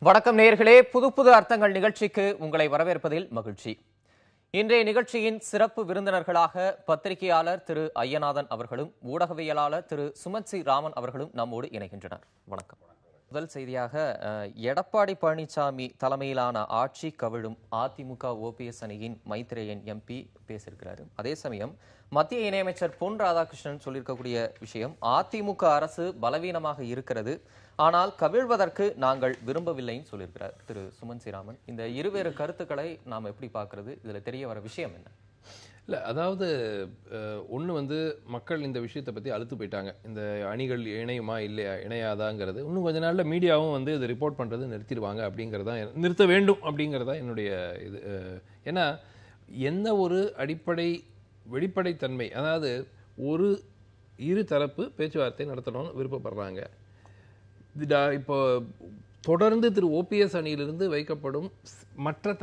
வணக்கம் நேயர்களே, புது புது அர்த்தங்கள் நிகழ்ச்சிக்கு உங்களை வரவேற்பதில் மகிழ்ச்சி. இன்றைய நிகழ்ச்சியின் சிறப்பு விருந்தினர்களாக பத்திரிகையாளர் திரு ஐயநாதன் அவர்களும் ஊடகவியலாளர் திரு சுமத் சி ராமன் அவர்களும் நம்மோடு இணைகின்றனர். வணக்கம். முதல் செய்தியாக, எடப்பாடி பழனிசாமி தலைமையிலான ஆட்சி கவிழும் அதிமுக ஓபிஎஸ் அணியின் மைத்ரேயன் எம்பி பேசியிருக்கிறாரு. அதே சமயம் மத்திய இணையமைச்சர் பொன் ராதாகிருஷ்ணன் சொல்லியிருக்கக்கூடிய விஷயம், அதிமுக அரசு பலவீனமாக இருக்கிறது, ஆனால் கவிழ்வதற்கு நாங்கள் விரும்பவில்லைன்னு சொல்லியிருக்கிறார் திரு சுமன் சிராமன். இந்த இருவேறு கருத்துக்களை நாம் எப்படி பார்க்கறது? இதுல தெரிய வர விஷயம் என்ன? இல்லை, அதாவது ஒன்று மக்கள் இந்த விஷயத்தை பற்றி அழுத்து போயிட்டாங்க. இந்த அணிகள் இணையுமா இல்லையா, இணையாதாங்கிறது இன்னும் கொஞ்ச நாளில் மீடியாவும் இது ரிப்போர்ட் பண்ணுறது நிறுத்திடுவாங்க அப்படிங்கிறதா, நிறுத்த வேண்டும் அப்படிங்கிறதா என்னுடைய இது. ஏன்னா எந்த ஒரு வெளிப்படைத்தன்மை, அதாவது இரு தரப்பு பேச்சுவார்த்தை நடத்தணும்னு விருப்பப்படுறாங்க. இப்போ தொடர்ந்து திரு ஓபிஎஸ் அணியிலிருந்து வைக்கப்படும் மற்ற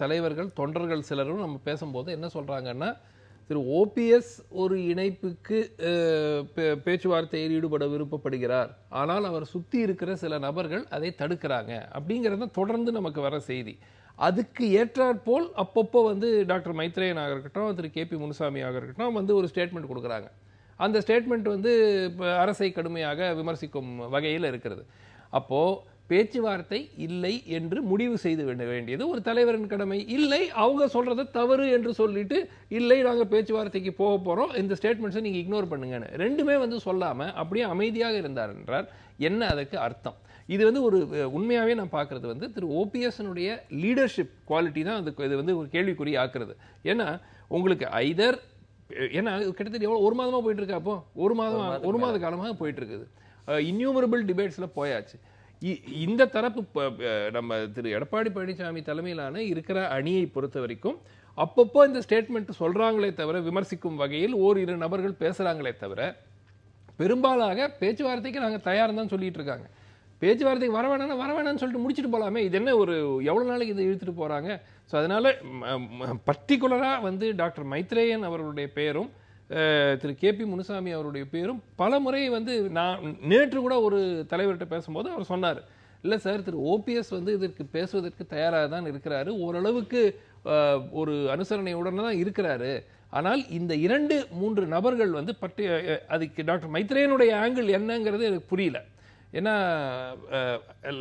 தலைவர்கள் தொண்டர்கள் சிலரும் நம்ம பேசும்போது என்ன சொல்றாங்கன்னா, திரு ஓபிஎஸ் ஒரு இணைப்புக்கு பேச்சுவார்த்தையில் ஈடுபட விருப்பப்படுகிறார், ஆனால் அவர் சுத்தி இருக்கிற சில நபர்கள் அதை தடுக்கிறாங்க அப்படிங்கிறத தொடர்ந்து நமக்கு வர செய்தி. அதுக்கு ஏற்றாற்போல் அப்பப்போ டாக்டர் மைத்ரேயன் ஆக இருக்கட்டும், திரு கே பி முனுசாமி ஆக இருக்கட்டும் ஒரு ஸ்டேட்மெண்ட் கொடுக்குறாங்க. அந்த ஸ்டேட்மெண்ட் அரசை கடுமையாக விமர்சிக்கும் வகையில் இருக்கிறது. அப்போ பேச்சுவார்த்தை இல்லை என்று முடிவு செய்து வேண்டியது ஒரு தலைவரின் கடமை. இல்லை, அவங்க சொல்றதை தவறு என்று சொல்லிட்டு, இல்லை நாங்கள் பேச்சுவார்த்தைக்கு போக போறோம், இந்த ஸ்டேட்மெண்ட்ஸை நீங்க இக்னோர் பண்ணுங்கன்னு ரெண்டுமே சொல்லாம அப்படியே அமைதியாக இருந்தார் என்றால் என்ன அதற்கு அர்த்தம்? இது ஒரு உண்மையாவே நான் பார்க்கறது திரு ஓபிஎஸ்னுடைய லீடர்ஷிப் குவாலிட்டி தான் இது ஒரு கேள்விக்குறி ஆக்குறது. ஏன்னா உங்களுக்கு ஐதர், ஏன்னா கிட்டத்தட்ட எவ்வளோ ஒரு மாதமாக போயிட்டு இருக்கா, அப்போ ஒரு மாத காலமாக போயிட்டு இருக்குது. இன்யூமரபிள் டிபேட்ஸ்ல போயாச்சு. இந்த தரப்பு நம்ம திரு எடப்பாடி பழனிசாமி தலைமையிலான இருக்கிற அணியை பொறுத்த வரைக்கும் அப்பப்போ இந்த ஸ்டேட்மெண்ட் சொல்றாங்களே தவிர, விமர்சிக்கும் வகையில் ஓரிரு நபர்கள் பேசுறாங்களே தவிர, பெரும்பாலாக பேச்சுவார்த்தைக்கு நாங்கள் தயார் தான் சொல்லிட்டு இருக்காங்க. பேச்சுவார்த்தைக்கு வரவேணான்னு சொல்லிட்டு முடிச்சுட்டு போகலாமே, இது என்ன எவ்வளோ நாளைக்கு இதை இழுத்துட்டு போகிறாங்க? ஸோ அதனால் பர்டிகுலராக டாக்டர் மைத்ரேயன் அவர்களுடைய பெயரும் திரு கே பி முனுசாமி அவருடைய பேரும் பல முறை நான் நேற்று கூட ஒரு தலைவர்கிட்ட பேசும்போது அவர் சொன்னார், இல்லை சார், திரு ஓபிஎஸ் இதற்கு பேசுவதற்கு தயாராக தான் இருக்கிறாரு, ஓரளவுக்கு ஒரு அனுசரணையுடன் தான் இருக்கிறாரு, ஆனால் இந்த 2-3 நபர்கள் அதுக்கு டாக்டர் மைத்ரேயனுடைய ஆங்கிள் என்னங்கிறது எனக்கு புரியல. ஏன்னா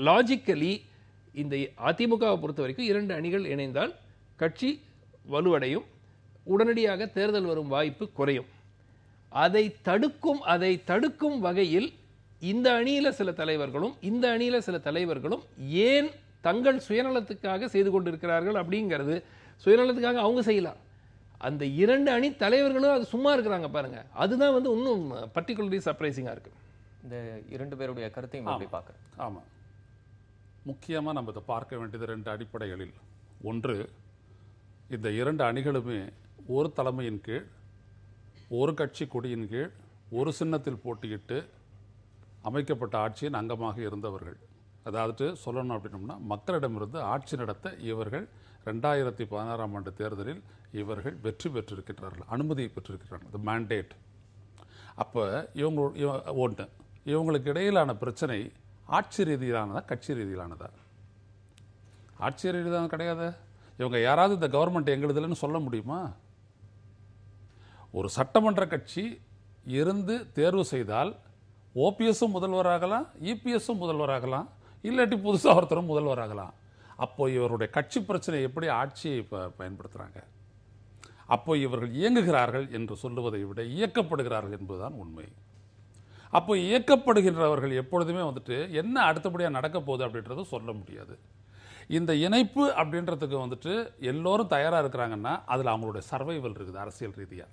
லாஜிக்கலி இந்த அதிமுகவை பொறுத்த வரைக்கும் 2 அணிகள் இணைந்தால் கட்சி வலுவடையும், உடனடியாக தேர்தல் வரும் வாய்ப்பு குறையும். அதை தடுக்கும் வகையில் இந்த அணியில சில தலைவர்களும் இந்த அணியில சில தலைவர்களும் ஏன் தங்கள் சுயநலத்துக்காக செய்து கொண்டிருக்கிறார்கள் அப்படிங்கிறது, சுயநலத்துக்காக அவங்க செய்யலாம், அந்த 2 அணி தலைவர்களும் அது சும்மா இருக்கிறாங்க பாருங்க, அதுதான் இன்னும் பர்டிகுலர்லி சர்ப்ரைசிங்கா இருக்கு. இந்த 2 பேருடைய கருத்தையும் எப்படி பார்க்குறேன்? ஆமாம், முக்கியமாக நம்ம இதை பார்க்க வேண்டியது 2 அடிப்படைகளில். ஒன்று, இந்த 2 அணிகளுமே ஒரு தலைமையின் கீழ், ஒரு கட்சி கொடியின் கீழ், ஒரு சின்னத்தில் போட்டியிட்டு அமைக்கப்பட்ட ஆட்சியின் அங்கமாக இருந்தவர்கள். அதாவது சொல்லணும் அப்படின்னோம்னா, மக்களிடமிருந்து ஆட்சி நடத்த இவர்கள் 2016ஆம் ஆண்டு தேர்தலில் இவர்கள் வெற்றி பெற்றிருக்கிறார்கள், அனுமதி பெற்றிருக்கிறார்கள், மேண்டேட். அப்போ இவங்களுக்கு இடையிலான பிரச்சனை ஆட்சி ரீதியிலானதா கட்சி ரீதியிலானதா? ஆட்சி ரீதியிலான கிடையாது. இவங்க யாராவது இந்த கவர்மெண்ட் எங்களுதுலன்னு சொல்ல முடியுமா? ஒரு சட்டமன்ற கட்சி இருந்து தேர்வு செய்தால் ஓபிஎஸும் முதல்வராகலாம், இபிஎஸும் முதல்வராகலாம், இல்லாட்டி புதுசாக ஒருத்தரும் முதல்வராகலாம். அப்போ இவருடைய கட்சி பிரச்சனை எப்படி ஆட்சியை பயன்படுத்துகிறாங்க? அப்போ இவர்கள் இயங்குகிறார்கள் என்று சொல்லுவதை விட இயக்கப்படுகிறார்கள் என்பதுதான் உண்மை. அப்போ இயக்கப்படுகின்றவர்கள் எப்பொழுதுமே என்ன அடுத்தபடியாக நடக்க போகுது அப்படின்றத சொல்ல முடியாது. இந்த இணைப்பு அப்படின்றதுக்கு எல்லோரும் தயாராக இருக்கிறாங்கன்னா அதில் அவங்களுடைய சர்வைவல் இருக்குது அரசியல் ரீதியாக.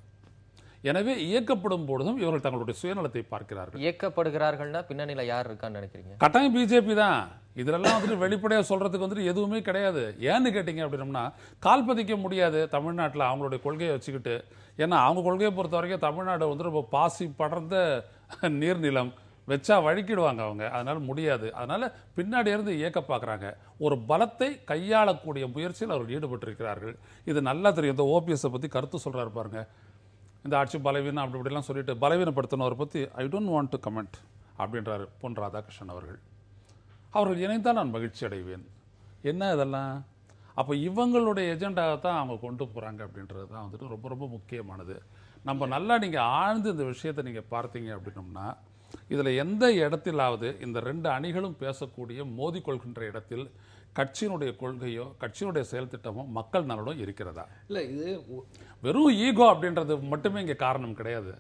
எனவே இயக்கப்படும் பொழுதும் இவர்கள் தங்களுடைய சுயநலத்தை பார்க்கிறார்கள். இயக்கப்படுகிறார்கள்னா பின்னணியில யார் இருக்கான்னு நினைக்கிறீங்க? கட்டாயம் பிஜேபி தான். இதெல்லாம் வந்துட்டு வெளிப்படையாக சொல்றதுக்கு வந்துட்டு எதுவுமே கிடையாது. ஏன்னு கேட்டீங்க அப்படின்னம்னா, கால் பதிக்க முடியாது தமிழ்நாட்டில் அவங்களுடைய கொள்கையை வச்சுக்கிட்டு. ஏன்னா அவங்க கொள்கையை பொறுத்த வரைக்கும் தமிழ்நாடு வந்து ரொம்ப பாசி படர்ந்த நீர்நிலம், வச்சா வழுக்கிடுவாங்க அவங்க. அதனால முடியாது. அதனால பின்னாடி இருந்து இயக்க பார்க்குறாங்க. ஒரு பலத்தை கையாளக்கூடிய முயற்சியில் அவர்கள் ஈடுபட்டிருக்கிறார்கள். இது நல்லா தெரியும். இந்த ஓபிஎஸ்ஸை பற்றி கருத்து சொல்றாரு பாருங்க, இந்த ஆட்சி பலவீனம் அப்படி இப்படிலாம் சொல்லிட்டு பலவீனப்படுத்தினவரை பற்றி I don't want to comment அப்படின்றாரு பொன் ராதாகிருஷ்ணன் அவர்கள். அவர்கள் இணைந்தால் நான் மகிழ்ச்சி அடைவேன். என்ன இதெல்லாம்? அப்போ இவங்களுடைய எஜெண்டாவை தான் அவங்க கொண்டு போகிறாங்க அப்படின்றது தான் வந்துட்டு ரொம்ப ரொம்ப முக்கியமானது. நம்ம நல்லா நீங்கள் ஆழ்ந்து இந்த விஷயத்தை நீங்கள் பார்த்தீங்க அப்படின்னோம்னா, இதில் எந்த இடத்திலாவது இந்த ரெண்டு அணிகளும் பேசக்கூடிய மோதிக்கொள்கின்ற இடத்தில் கட்சியினுடைய கொள்கையோ கட்சியினுடைய செயல் திட்டமோ மக்கள் நலனும் இருக்கிறதா? இல்லை, இது வெறும் ஈகோ அப்படின்றது மட்டுமே இங்கே காரணம் கிடையாது.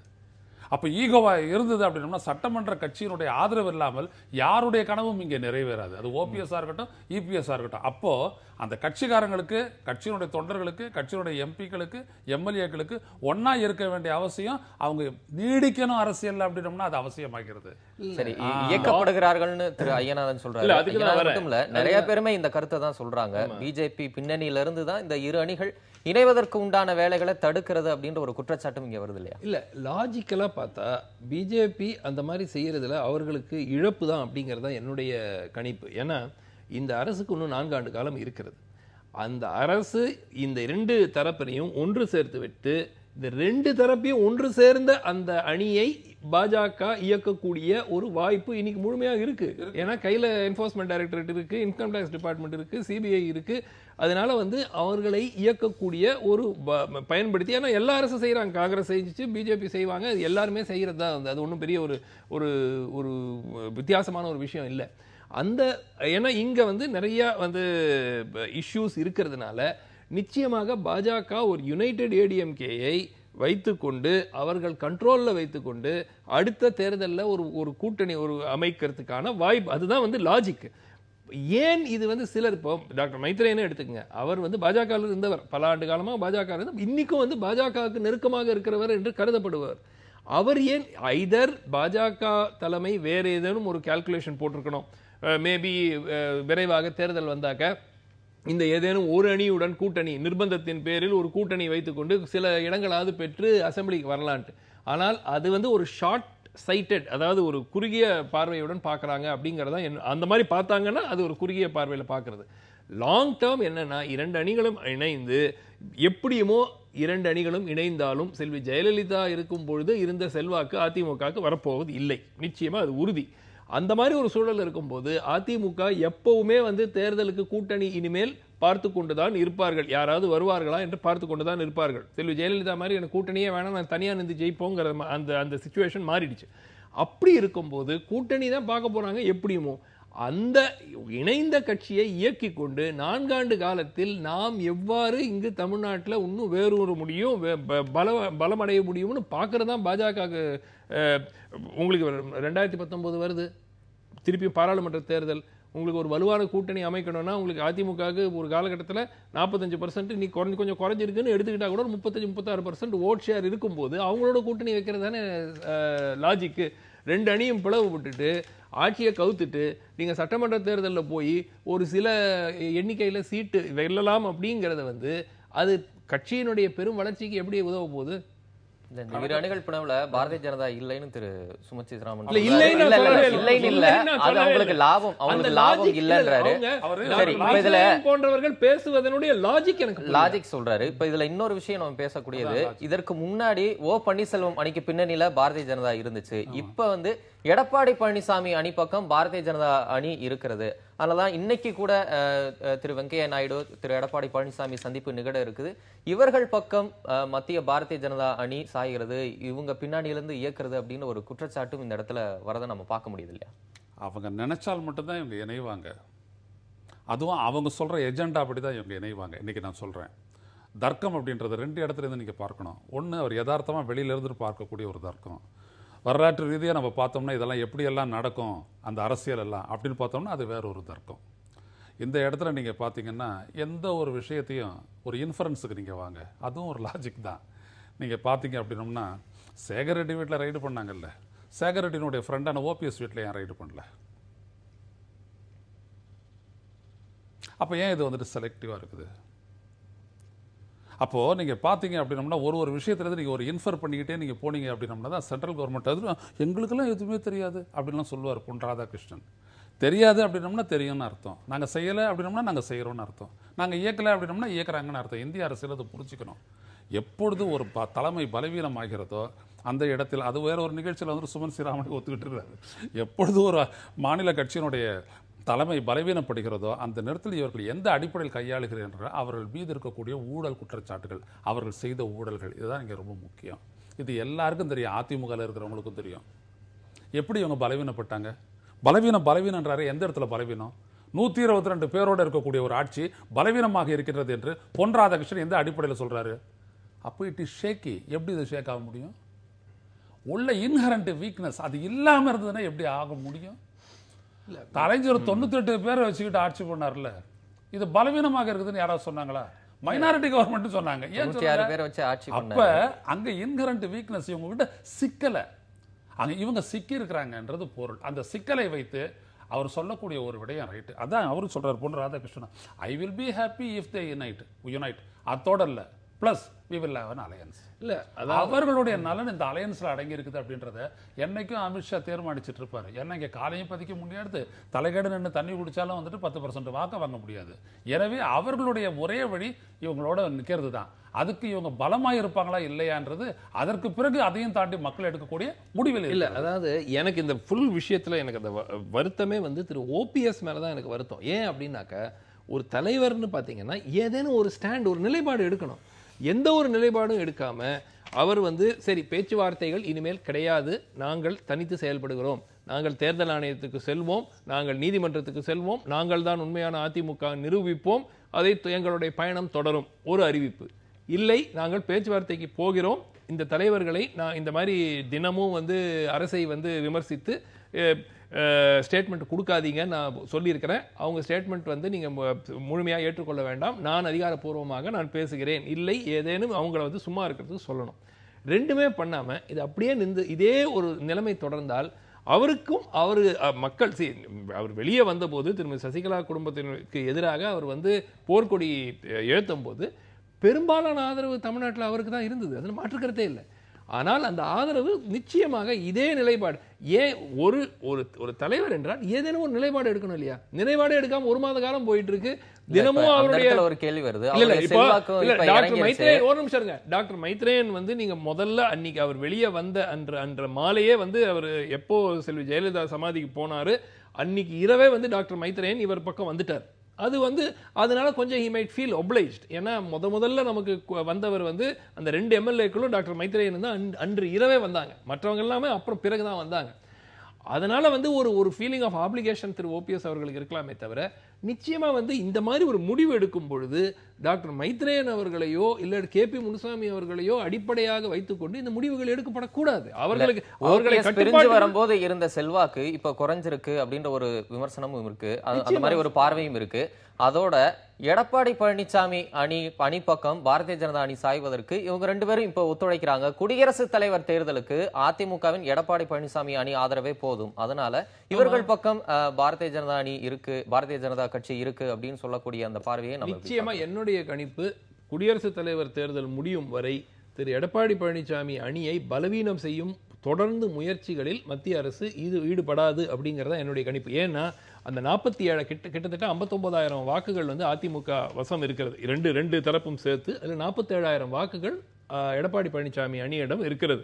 அப்போ ஈகோவா இருந்தது அப்படின்னா சட்டமன்ற கட்சியினுடைய ஆதரவு இல்லாமல் யாருடைய கனவும் இங்கே நிறைவேறாது. அது ஓபிஎஸ்ஸா இருக்கட்டும், இபிஎஸ்ஸா இருக்கட்டும். அப்போ அந்த கட்சிக்காரங்களுக்கு, கட்சியினுடைய தொண்டர்களுக்கு, கட்சியினுடைய எம்பிக்களுக்கு, எம்எல்ஏக்களுக்கு ஒன்னா இருக்க வேண்டிய அவசியம், அவங்க நீடிக்கணும் அரசியல் அப்படின்னோம்னா அது அவசியமாகிறது. சரி, இயக்கப்படுகிறார்கள்னு திரு ஐயநாதன் சொல்றாரு. ஐயநாதன் மட்டும் இல்ல, நிறைய பேருமே இந்த கருத்தை தான் சொல்றாங்க. பிஜேபி பின்னணியில இருந்து தான் இந்த இரு அணிகள் இணைவதற்கு உண்டான வேலைகளை தடுக்கிறது அப்படின்ற ஒரு குற்றச்சாட்டும் இங்க வருது இல்லையா? இல்ல, லாஜிக்கலா பார்த்தா பிஜேபி அந்த மாதிரி செய்யறதுல அவர்களுக்கு இழப்பு தான் அப்படிங்கிறது தான் என்னுடைய கணிப்பு. ஏன்னா இந்த அரசுக்கு இன்னும் 4 ஆண்டு காலம் இருக்கிறது. அந்த அரசு இந்த 2 தரப்பினையும் ஒன்று சேர்த்து விட்டு இந்த 2 தரப்பையும் ஒன்று சேர்ந்த அந்த அணியை பாஜக இயக்கக்கூடிய ஒரு வாய்ப்பு இன்னைக்கு முழுமையாக இருக்கு. ஏன்னா கையில என்ஃபோர்ஸ்மெண்ட் டைரக்டரேட் இருக்கு, இன்கம் டேக்ஸ் டிபார்ட்மெண்ட் இருக்கு, சிபிஐ இருக்கு. அதனால அவர்களை இயக்கக்கூடிய ஒரு பயன்படுத்தி, ஏன்னா எல்லா அரசும் செய்யறாங்க, காங்கிரஸ் செஞ்சிச்சு, பிஜேபி செய்வாங்க, அது எல்லாருமே செய்யறது தான். அது ஒன்றும் பெரிய ஒரு ஒரு வித்தியாசமான ஒரு விஷயம் இல்லை. அந்த ஏன்னா இங்க நிறைய இஷ்யூஸ் இருக்கிறதுனால நிச்சயமாக பாஜக ஒரு யுனைடெட் ஏடிஎம்கேயை வைத்துக்கொண்டு, அவர்கள் கண்ட்ரோல்ல வைத்துக்கொண்டு அடுத்த தேர்தலில் ஒரு கூட்டணி அமைக்கிறதுக்கான வாய்ப்பு, அதுதான் லாஜிக். ஏன் இது சிலர், இப்போ டாக்டர் மைத்ரேயனை எடுத்துக்கங்க, அவர் பாஜக இருந்தவர், பல ஆண்டு காலமாக பாஜக இருந்து, இன்னைக்கும் பாஜகவுக்கு நெருக்கமாக இருக்கிறவர் என்று கருதப்படுவார். அவர் ஏன் ஐதர் பாஜக தலைமை வேற ஏதேனும் ஒரு கால்குலேஷன் போட்டிருக்கணும், மேபி விரைவாக தேர்தல் வந்தாக்க இந்த ஏதேனும் ஒரு அணியுடன் கூட்டணி, நிர்பந்தத்தின் பேரில் ஒரு கூட்டணி வைத்துக்கொண்டு சில இடங்களாவது பெற்று அசம்பிளிக்கு வரலான்ட்டு. ஆனால் அது ஒரு ஷார்ட் சைட்டட், அதாவது ஒரு குறுகிய பார்வையுடன் பார்க்குறாங்க அப்படிங்கிறதா. அந்த மாதிரி பார்த்தாங்கன்னா அது ஒரு குறுகிய பார்வையில் பார்க்கறது. லாங் டேர்ம் என்னன்னா, 2 அணிகளும் இணைந்து, எப்படியுமோ 2 அணிகளும் இணைந்தாலும் செல்வி ஜெயலலிதா இருக்கும் பொழுது இருந்த செல்வாக்கு அதிமுகவுக்கு வரப்போவது இல்லை, நிச்சயமா அது உறுதி. அந்த மாதிரி ஒரு சூழல் இருக்கும்போது அதிமுக எப்பவுமே தேர்தலுக்கு கூட்டணி இனிமேல் பார்த்து கொண்டுதான் இருப்பார்கள். யாராவது வருவார்களா என்று பார்த்து கொண்டுதான் இருப்பார்கள். செல்வி ஜெயலலிதா மாதிரி எனக்கு கூட்டணியே வேணாம், நான் தனியா நின்று ஜெயிப்போங்கிற அந்த சிச்சுவேஷன் மாறிடுச்சு. அப்படி இருக்கும்போது கூட்டணி தான் பார்க்க போறாங்க எப்படியுமோ. அந்த இணைந்த கட்சியை இயக்கி கொண்டு 4 ஆண்டு காலத்தில் நாம் எவ்வாறு இங்கு தமிழ்நாட்டில் இன்னும் வேறொரு முடியும், பலமடைய முடியும்னு பார்க்கறது தான் பாஜக. உங்களுக்கு 2019 வருது, திருப்பி பாராளுமன்ற தேர்தல். உங்களுக்கு ஒரு வலுவான கூட்டணி அமைக்கணும்னா உங்களுக்கு அதிமுகவுக்கு ஒரு காலகட்டத்தில் 45% நீ கொஞ்சம் குறைஞ்சிருக்குன்னு எடுத்துக்கிட்டா கூட ஒரு 35-36% ஓட் ஷேர் இருக்கும்போது அவங்களோட கூட்டணி வைக்கிறது தானே லாஜிக்கு. 2 அணியும் பிளவு விட்டுட்டு ஆட்சியை கவுத்துட்டு நீங்க சட்டமன்ற தேர்தலில் போய் ஒரு சில எண்ணிக்கையில் சீட்டு வெல்லலாம் அப்படிங்கிறத அது கட்சியினுடைய பெரும் வளர்ச்சிக்கு எப்படி உதவ போகுது? இந்த இரு அணிகள் பிளவுல பாரதிய ஜனதா இல்லைன்னு திரு சுமித் சித்ராமன் அவங்களுக்கு லாபம் இல்லன்றாரு. சரி, இதுல போன்றவர்கள் பேசுவதனுடைய லாஜிக் எனக்கு லாஜிக் சொல்றாரு. இப்ப இதுல இன்னொரு விஷயம் நம்ம பேசக்கூடியது, இதற்கு முன்னாடி ஓ பன்னீர்செல்வம் அணிக்கு பின்னணியில பாரதிய ஜனதா இருந்துச்சு. இப்ப எடப்பாடி பழனிசாமி அணி பக்கம் பாரதிய ஜனதா அணி இருக்கிறது. அதனாலதான் இன்னைக்கு கூட திரு வெங்கையா நாயுடு, திரு எடப்பாடி பழனிசாமி சந்திப்பு நிகழ இருக்குது. இவர்கள் பக்கம் மத்திய பாரதிய ஜனதா அணி சாய்கிறது, இவங்க பின்னாடியிலிருந்து இயக்குறது அப்படின்னு ஒரு குற்றச்சாட்டும் இந்த இடத்துல வரதை நம்ம பார்க்க முடியுது இல்லையா? அவங்க நினைச்சால் மட்டும்தான் இவங்க இணைவாங்க. அதுவும் அவங்க சொல்ற எஜெண்டா அப்படிதான் இவங்க இணைவாங்க. இன்னைக்கு நான் சொல்றேன், தர்க்கம் அப்படின்றது 2 இடத்துல இருந்து நீங்க பார்க்கணும். ஒன்று, அவர் யதார்த்தமா வெளியில இருந்து பார்க்கக்கூடிய ஒரு தர்க்கம். வரலாற்று ரீதியாக நம்ம பார்த்தோம்னா இதெல்லாம் எப்படியெல்லாம் நடக்கும் அந்த அரசியல் எல்லாம் அப்படின்னு பார்த்தோம்னா அது வேற ஒரு தர்க்கம். இந்த இடத்துல நீங்கள் பார்த்தீங்கன்னா எந்த ஒரு விஷயத்தையும் ஒரு இன்ஃபரன்ஸுக்கு நீங்கள் வாங்க, அதுவும் ஒரு லாஜிக் தான். நீங்கள் பார்த்தீங்க அப்படின்னோம்னா சேகர் ரெட்டி வீட்டில் ரைடு பண்ணாங்கல்ல, சேகர் ரெட்டினுடைய ஃப்ரெண்டான ஓபிஎஸ் வீட்டில் ஏன் ரைடு பண்ணல? அப்போ ஏன் இது வந்துட்டு செலக்டிவாக இருக்குது? அப்போது நீங்கள் பார்த்தீங்க அப்படின்னம்னா ஒரு விஷயத்துலேருந்து நீங்கள் ஒரு இன்ஃபர் பண்ணிக்கிட்டே நீங்கள் போனீங்க அப்படின்னம்னா தான் சென்ட்ரல் கவர்மெண்ட் அது எங்களுக்கெல்லாம் எதுவுமே தெரியாது அப்படின்லாம் சொல்லுவார் பொன் ராதாகிருஷ்ணன். தெரியாது அப்படின்னம்னா தெரியும்னு அர்த்தம். நாங்கள் செய்யலை அப்படின்னம்னா நாங்கள் செய்கிறோன்னு அர்த்தம். நாங்கள் இயக்கலை அப்படின்னம்னா இயக்குறாங்கன்னு அர்த்தம். இந்திய அரசியல் அதை புரிஞ்சுக்கணும். எப்பொழுது ஒரு தலைமை பலவீனம் ஆகிறதோ அந்த இடத்தில், அது வேற ஒரு நிகழ்ச்சியில் வந்து சுமன் ஸ்ரீராமனுக்கு ஒத்துக்கிட்டு இருக்காரு, எப்பொழுது ஒரு மாநில கட்சியினுடைய தலைமை பலவீனப்படுகிறதோ அந்த நேரத்தில் இவர்கள் எந்த அடிப்படையில் கையாளுகிறார்கள், அவர்கள் மீது இருக்கக்கூடிய ஊழல் குற்றச்சாட்டுகள், அவர்கள் செய்த ஊழல்கள், இதுதான் இங்கே ரொம்ப முக்கியம். இது எல்லாருக்கும் தெரியும், அதிமுகவில் இருக்கிறவங்களுக்கும் தெரியும். எப்படி இவங்க பலவீனப்பட்டாங்க? பலவீனன்றாரு. எந்த இடத்துல பலவீனம்? 122 பேரோடு இருக்கக்கூடிய ஒரு ஆட்சி பலவீனமாக இருக்கின்றது என்று பொன் ராதாகிருஷ்ணன் எந்த அடிப்படையில் சொல்றாரு? அப்போ இட் இஸ் ஷேக்கி. எப்படி இது ஷேக் ஆக முடியும்? உள்ள இன்ஹரண்ட் வீக்னஸ் அது இல்லாம இருந்ததுன்னா எப்படி ஆக முடியும்? கலைஞர் 98 பேரை வச்சுக்கிட்டு ஆட்சி பண்ணார்ல, இது பலவீனமாக இருக்குதுன்னு யாராவது சொன்னாங்களா? மைனாரிட்டி கவர்மெண்ட் சொன்னாங்க. ஏன் அப்ப அங்க இன்ஹரண்ட் வீக்னஸ் இவங்க கிட்ட சிக்கல, அங்க இவங்க சிக்கி இருக்கிறாங்கன்றது பொருள். அந்த சிக்கலை வைத்து அவர் சொல்லக்கூடிய ஒரு விடயம் ரைட்டு. அதான் அவரு சொல்றாரு Pon Radhakrishnan, I will be happy if they unite. அதோட இல்ல, plus we will have an alliance. இல்ல அவர்களுடைய நலன் இந்த அலையன்ஸ்ல அடங்கி இருக்குது அப்படின்றத என்னைக்கும் அமித்ஷா தீர்மானிச்சுட்டு இருப்பாரு. ஏன்னா இங்க காலையும் பதிக்க முடியாது, தலைகேடு நின்று தண்ணி குடிச்சாலும் வந்துட்டு 10% வாக்க வாங்க முடியாது. எனவே அவர்களுடைய ஒரே வழி இவங்களோட நிக்கிறது தான். அதுக்கு இவங்க பலமாய் இருப்பாங்களா இல்லையான்றது அதற்கு பிறகு அதையும் தாண்டி மக்கள் எடுக்கக்கூடிய முடிவில் இல்ல. அதாவது எனக்கு இந்த ஃபுல் விஷயத்துல எனக்கு அந்த வருத்தமே வந்து திரு ஓபிஎஸ் மேலதான் எனக்கு வருத்தம். ஏன் அப்படின்னாக்க, ஒரு தலைவர்னு பாத்தீங்கன்னா ஏதேனும் ஒரு ஸ்டாண்ட், ஒரு நிலைப்பாடு எடுக்கணும். எந்த ஒரு நிலைப்பாடும் எடுக்காம அவர் வந்து சரி பேச்சுவார்த்தைகள் இனிமேல் கிடையாது, நாங்கள் தனித்து செயல்படுகிறோம், நாங்கள் தேர்தல் ஆணையத்துக்கு செல்வோம், நாங்கள் நீதிமன்றத்துக்கு செல்வோம், நாங்கள் தான் உண்மையான அதிமுக நிரூபிப்போம், அதை எங்களுடைய பயணம் தொடரும் ஒரு அறிவிப்பு. இல்லை, நாங்கள் பேச்சுவார்த்தைக்கு போகிறோம், இந்த தலைவர்களை நான் இந்த மாதிரி தினமும் வந்து அரசை வந்து விமர்சித்து ஸ்டேட்மெண்ட் கொடுக்காதீங்க நான் சொல்லியிருக்கிறேன், அவங்க ஸ்டேட்மெண்ட் வந்து நீங்கள் முழுமையாக ஏற்றுக்கொள்ள வேண்டாம், நான் அதிகாரப்பூர்வமாக நான் பேசுகிறேன், இல்லை ஏதேனும் அவங்கள வந்து சும்மா இருக்கிறதுக்கு சொல்லணும். ரெண்டுமே பண்ணாமல் இது அப்படியே நின்று இதே ஒரு நிலைமை தொடர்ந்தால் அவருக்கும் மக்கள் அவர் வெளியே வந்தபோது திருமதி சசிகலா குடும்பத்தினருக்கு எதிராக அவர் வந்து போர்க்கொடி எழுத்தும் போது பெரும்பாலான ஆதரவு தமிழ்நாட்டில் அவருக்கு தான் இருந்தது, அதில் மாற்றுக்கிறதே இல்லை. ஆனால் அந்த ஆதரவு நிச்சயமாக இதே நிலைப்பாடு. ஏன் ஒரு தலைவர் என்றால் ஏதேனும் ஒரு நிலைப்பாடு எடுக்கணும் இல்லையா? நிலைப்பாடு எடுக்காம ஒரு மாத காலம் போயிட்டு இருக்கு. தினமும் அவருடைய ஒரு கேள்வி வருது. டாக்டர் மைத்ரேயன், ஒரு நிமிஷம் இருங்க. டாக்டர் மைத்ரேயன் வந்து நீங்க முதல்ல அன்னைக்கு அவர் வெளியே வந்த அன்ற மாலையே வந்து அவர் எப்போ செல்வி ஜெயலலிதா சமாதிக்கு போனாரு, அன்னைக்கு இரவே வந்து டாக்டர் மைத்ரேயன் இவர் பக்கம் வந்துட்டார். அது வந்து அதனால கொஞ்சம் he might feel obliged. ஏன்னா முதல்ல நமக்கு வந்தவர் வந்து அந்த 2 எம்எல்ஏக்களும் டாக்டர் மைத்ரேயன் தான் அன்று இரவே வந்தாங்க, மற்றவங்க எல்லாமே அப்புறம் பிறகுதான் வந்தாங்க. அதனால வந்து ஒரு ஃபீலிங் ஆஃப் ஆப்ளிகேஷன் திரு ஓபிஎஸ் அவர்களுக்கு இருக்கலாமே தவிர, நிச்சயமா வந்து இந்த மாதிரி ஒரு முடிவு எடுக்கும் பொழுது டாக்டர் மைத்ரேயன் அவர்களையோ இல்ல கேபி முனுசாமி அவர்களையோ அடிப்படையாக வைத்துக்கொண்டு இந்த முடிவுகள் எடுக்கப்படக்கூடாது. அவர்களை பிரிஞ்சு வரும்போது இருந்த செல்வாக்கு இப்ப குறைஞ்சிருக்கு அப்படின்ற ஒரு விமர்சனமும் இருக்கு, அந்த மாதிரி ஒரு பார்வையும் இருக்கு. அதோட எடப்பாடி பழனிசாமி அணி பக்கம் பாரதிய ஜனதா அணி சாய்வதற்கு இவங்க 2 பேரும் இப்ப ஒத்துழைக்கிறாங்க. குடியரசுத் தலைவர் தேர்தலுக்கு அதிமுகவின் எடப்பாடி பழனிசாமி அணி ஆதரவே போதும், அதனால இவர்கள் பக்கம் பாரதிய ஜனதா அணி இருக்கு, பாரதிய ஜனதா கட்சி இருக்கு அப்படின்னு சொல்லக்கூடிய அந்த பார்வையை நிச்சயமா என்னுடைய கணிப்பு, குடியரசுத் தலைவர் தேர்தல் முடியும் வரை திரு எடப்பாடி பழனிசாமி அணியை பலவீனம் செய்யும் தொடர்ந்து முயற்சிகளில் மத்திய அரசு ஈடுபடாது அப்படிங்கறத என்னுடைய கணிப்பு. ஏன்னா அந்த 47 கிட்டத்தட்ட 59,000 வாக்குகள் வந்து அதிமுக வசம் இருக்கிறது, ரெண்டு தரப்பும் சேர்த்து. அதுல 47,000 வாக்குகள் எடப்பாடி பழனிசாமி அணியிடம் இருக்கிறது.